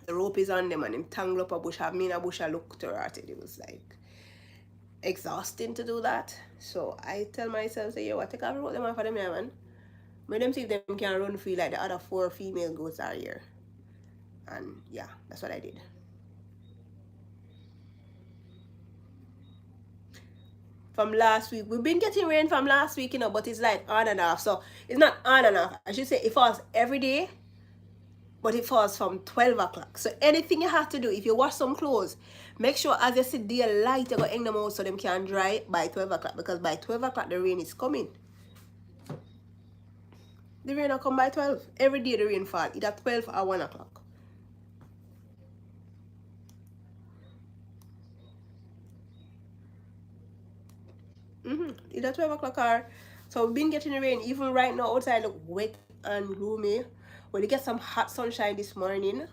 the rope is on them and them tangle up a bush. Have me in a bush, I looked at it. It was like exhausting to do that. So I tell myself, say, yo, I take off the rope them off of them here, man. Make them see if them can run free like the other 4 female goats are here. And yeah, that's what I did. From last week, we've been getting rain from last week, you know, but it's like on and off. So it's not on and off. I should say it falls every day, but it falls from 12 o'clock. So anything you have to do, if you wash some clothes, make sure as you sit there light, you go hang them out so them can dry by 12 o'clock. Because by 12 o'clock, the rain is coming. The rain will come by 12. Every day the rain fall, either 12 or 1 o'clock. Either 12 o'clock or... So we've been getting the rain. Even right now, outside look wet and gloomy. Well, you get some hot sunshine this morning.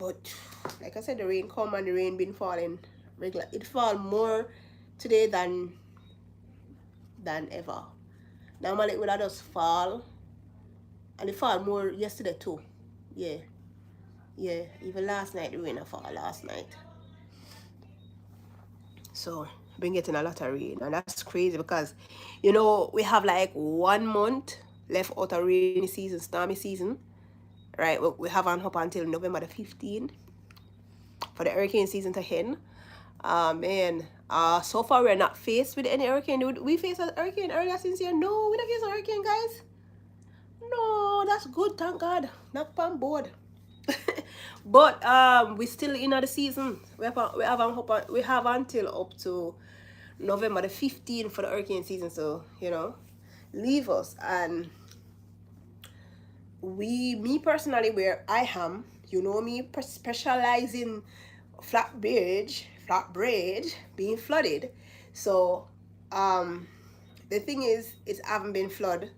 But like I said, the rain come and the rain been falling regular. It fall more today than ever. Normally it would have just fall, and it fall more yesterday too. Yeah, yeah. Even last night the rain fall last night. So been getting a lot of rain, and that's crazy because, you know, we have like 1 month left out of rainy season, stormy season, right? We have on up until November the 15th for the hurricane season to end. Man, so far we're not faced with any hurricane. Did we face a hurricane earlier since year? No, we don't face a hurricane, guys. No, that's good, thank God. Knock on board. But we still in the season. We have until up to November the 15th for the hurricane season. So, you know, leave us. And me personally, where I am, you know me, specialize in flat bridge being flooded. So the thing is, it haven't been flooded.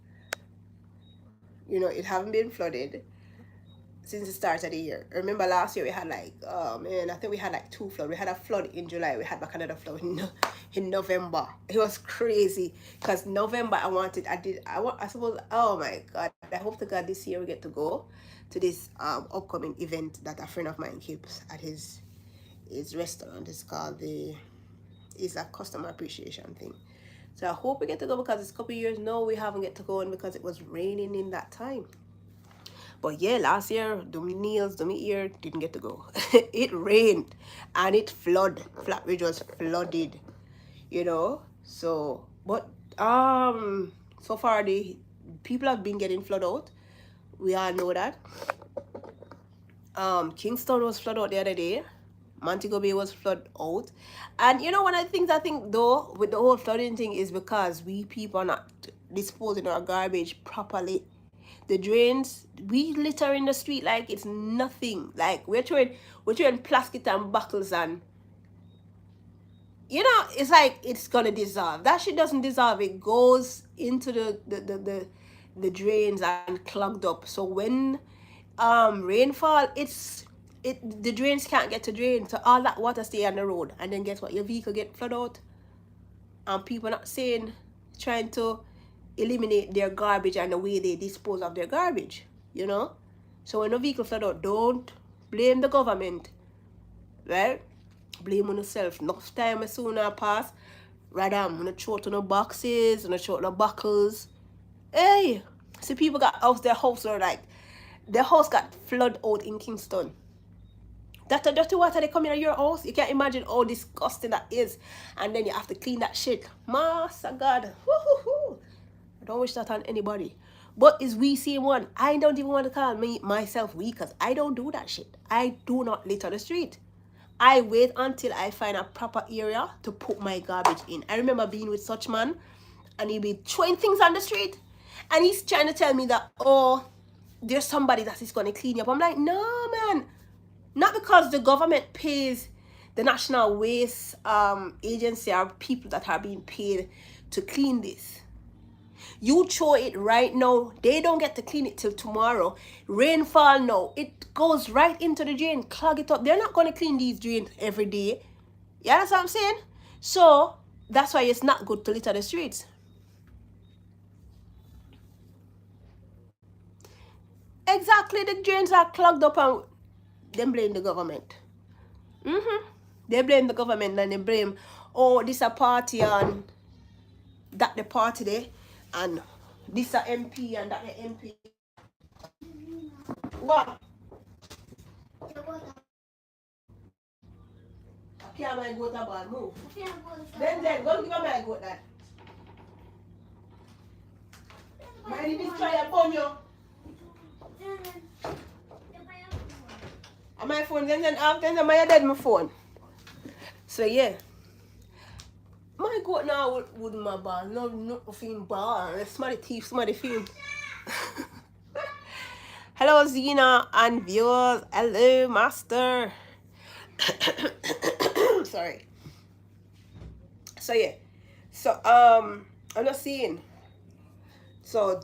You know, it haven't been flooded since the start of the year. Remember last year we had like, oh man, I think we had like 2 floods. We had a flood in July. We had back another flood in November. It was crazy because November I suppose, oh my God, I hope to God this year we get to go to this upcoming event that a friend of mine keeps at his restaurant. It's called it's a customer appreciation thing. So I hope we get to go because it's a couple years now we haven't get to go in because it was raining in that time. But yeah, last year, dummy nails, dummy ear, didn't get to go. It rained and it flooded. Flatbridge was flooded, you know. So, but so far the people have been getting flooded out. We all know that. Kingston was flooded out the other day. Montego Bay was flooded out. And you know, one of the things I think though with the whole flooding thing is because we people are not disposing our garbage properly. The drains, we litter in the street like it's nothing. Like we're throwing plastic and bottles, and you know, it's like it's gonna dissolve. That shit doesn't dissolve. It goes into the drains and clogged up. So when rainfall, the drains can't get to drain, so all that water stay on the road, and then guess what? Your vehicle get flooded out, and people not trying to eliminate their garbage and the way they dispose of their garbage, you know. So when a vehicle flood out, don't blame the government, right? Blame on yourself. Enough time as soon as pass, rather I'm gonna throw it on the boxes, gonna throw it on the buckles. Hey, see, people got their house are like, their house got flooded out in Kingston. That dirty water they come in your house, you can't imagine how disgusting that is. And then you have to clean that shit. Master God. Woo-hoo-hoo. I don't wish that on anybody. But is we same one? I don't even want to call myself we, because I don't do that shit. I do not litter the street. I wait until I find a proper area to put my garbage in. I remember being with such man, and he'd be throwing things on the street, and he's trying to tell me that, oh, there's somebody that is going to clean you up. I'm like, no, man. Not because the government pays the National Waste Agency or people that are being paid to clean this. You throw it right now, they don't get to clean it till tomorrow. Rainfall now, it goes right into the drain, clog it up. They're not going to clean these drains every day. You understand what I'm saying? So that's why it's not good to litter the streets. Exactly, the drains are clogged up and they blame the government. They blame the government, and they blame, oh, this a party and that the party there, and this a MP and that the MP. What? I can't my goat a ball move. Then go give my goat that. Mind if try upon you. And my phone, then after my dead my phone. So yeah. My goat now with my bar. No nothing bar. Somebody thief, somebody film. Hello Zena and viewers. Hello master. Sorry. So yeah. So I'm not seeing. So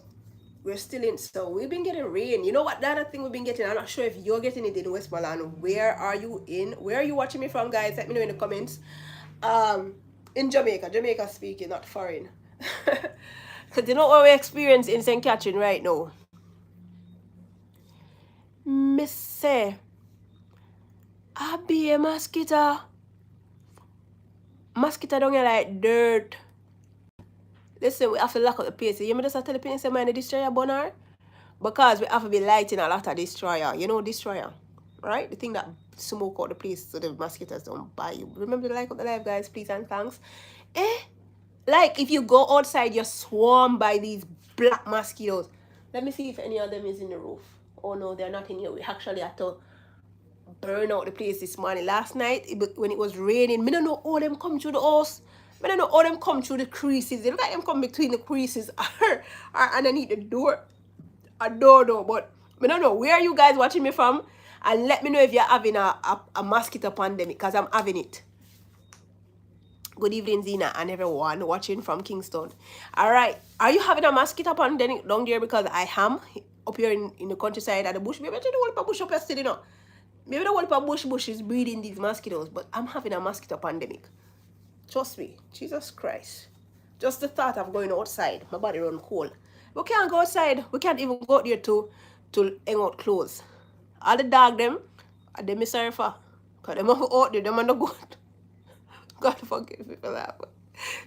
we're still in, so we've been getting rain. You know what, the other thing we've been getting, I'm not sure if you're getting it in Westmoreland. Where are you watching me from, guys? Let me know in the comments. In Jamaica speaking, not foreign. Because you know what we experience in St. Catherine right now? Miss say, I be a mosquito don't get like dirt. Listen, we have to lock up the place. You may just tell the people, say, man, the destroyer boner. Because we have to be lighting a lot of destroyer. You know destroyer, right? The thing that smoke out the place so the mosquitoes don't bite you. Remember to like up the live, guys, please and thanks. Like if you go outside, you're swarmed by these black mosquitoes. Let me see if any of them is in the roof. Oh no, they're not in here. We actually had to burn out the place this morning. Last night, when it was raining, I don't know how them come through the house. I don't know how them come through the creases. They look like them come between the creases or underneath the door. I don't know, but I don't know. Where are you guys watching me from? And let me know if you're having a mosquito pandemic, because I'm having it. Good evening, Zena, and everyone watching from Kingston. All right. Are you having a mosquito pandemic down there? Because I am up here in the countryside at the bush. Maybe I don't want to bush up here still, you know. Maybe the whole bush is breeding these mosquitoes, but I'm having a mosquito pandemic. Trust me. Jesus Christ. Just the thought of going outside, my body run cold. We can't go outside. We can't even go out there to hang out clothes. All the dog them is sorry for. Because them out there, them on the goat. God forgive me for that.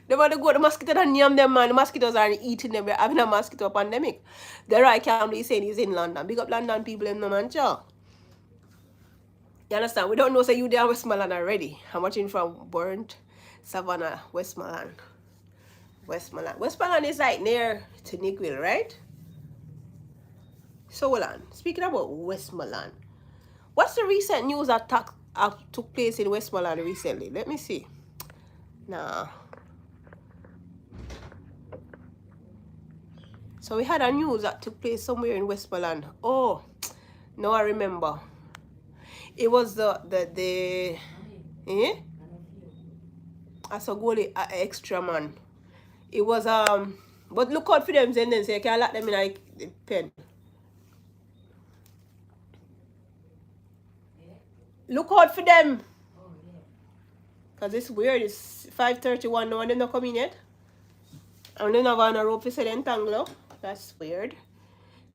Them on the goat, the mosquitoes and yam them, man. The mosquitoes are eating them. We're having a mosquito pandemic. The right can't be saying he's in London. Big up London people in no man, sure. You understand? We don't know say you there Westmoreland already. I'm watching from Burnt, Savannah, Westmoreland. Westmoreland is like near to Nickville, right? So hold on. Speaking about Westmoreland, what's the recent news that took place in Westmoreland recently? Let me see. Nah. So we had a news that took place somewhere in Westmoreland. Oh, no, I remember. It was the I saw goalie extra man. It was but look out for them then say you can't lock them in a pen. Look out for them. Because it's weird. It's 5:31. No one them not coming yet. And then have on a rope for say entangle. That's weird.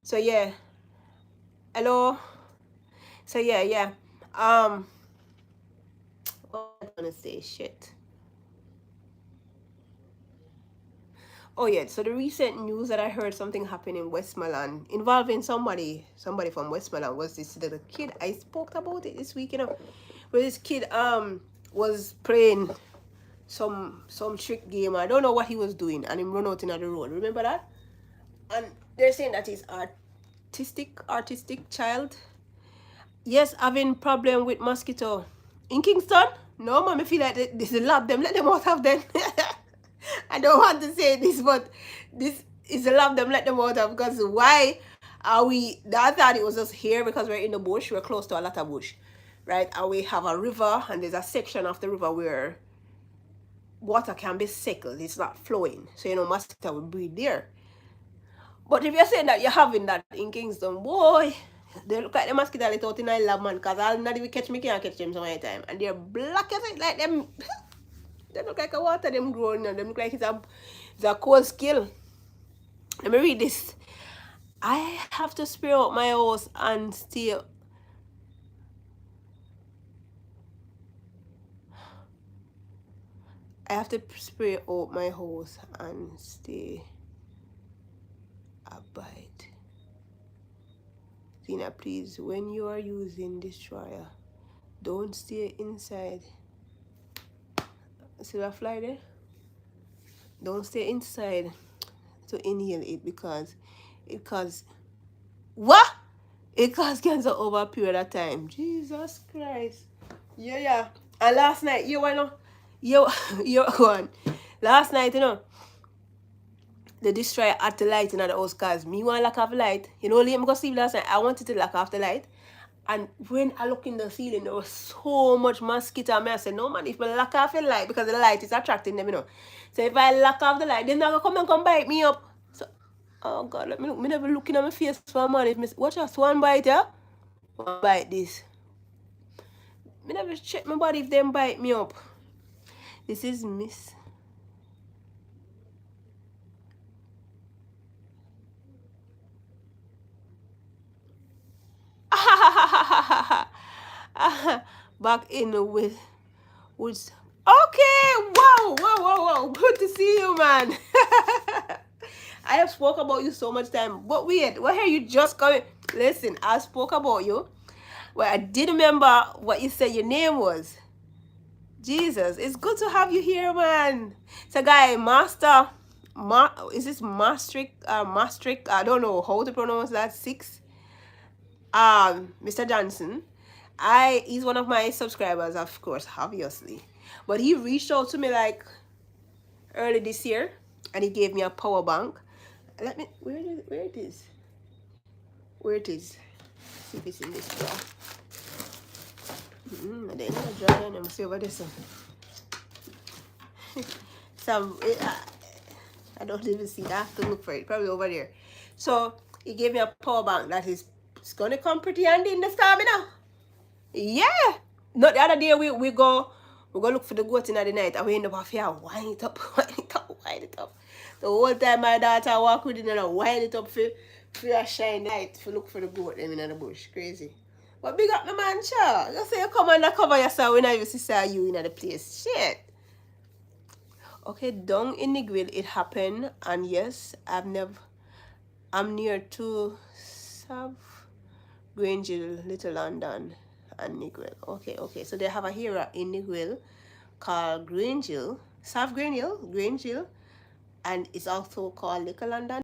So yeah. Hello. So yeah. What am I gonna say? Shit. Oh yeah, so the recent news that I heard something happened in Westmoreland involving somebody from Westmoreland was this little kid. I spoke about it this week, you know, where this kid was playing some trick game. I don't know what he was doing, and him run out in the road. Remember that? And they're saying that he's artistic child. Yes, having problem with mosquito in Kingston. No, man, I feel like this is a lab. Them let them out of them. I don't want to say this, but this is a love them let them out of, because why are we? I thought it was just here because we're in the bush, we're close to a lot of bush, right? And we have a river, and there's a section of the river where water can be cycled, it's not flowing, so you know mosquito will breed there. But if you're saying that you're having that in Kingston, boy, they look like the mosquito let out in a lab, man, because I'll not even catch me, can't catch them some other time, and they're black as it, like them. They look like a water them growing, and them look like it's a cold skill. Let me read this. I have to spray out my house and stay. I have to spray out my house and stay abide. Tina, please, when you are using destroyer, don't stay inside. See that fly there? Don't stay inside to inhale it, because it causes what? It causes cancer over a period of time. Jesus Christ. Yeah. And last night, you know, you one. Last night, you know, the destroyer had the light in the house, because me want to lock off the light. You know, Liam go sleep last night. I wanted to lock off the light. And when I look in the ceiling, there was so much mosquito. I said, no man, if I lock off the light, because the light is attracting them, you know. So if I lock off the light, they're not going to come and bite me up. So Oh God, let me look. Me never looking at my face for a man. If me watch us one bite, yeah? One bite this. Me never check my body if them bite me up. This is Miss. Back in with okay. Wow, wow, wow, wow. Good to see you, man. I have spoke about you so much time. But weird. Why are you just coming? Listen, I spoke about you. Well, I did remember what you said your name was. Jesus, it's good to have you here, man. So, guy, is this Maastricht? Maastricht. I don't know how to pronounce that. Six. Mr. Johnson. He's one of my subscribers, of course, obviously. But he reached out to me like early this year, and he gave me a power bank. Let me where it is. Where it is. See if it's in this drawer. And then I draw and I'm see over this one. Some I don't even see that. I have to look for it. Probably over there. So he gave me a power bank that is it's gonna come pretty handy in the storm, you know. Yeah. Not the other day we go look for the goat in the night and we end up have to wind it up, wind it up, wind it up. The whole time my daughter walk with it and I wind it up for a shine light to look for the goat them in the bush. Crazy. But big up my man, sure. You say you come and cover yourself when I used to see you in the place. Shit. Okay, down in Nigwil it happened, and yes, I'm near to South Grangeville, Little London, and Nigwil. Okay. So they have a area in Nigwil called Grangeville, South Grangeville, and it's also called Little London.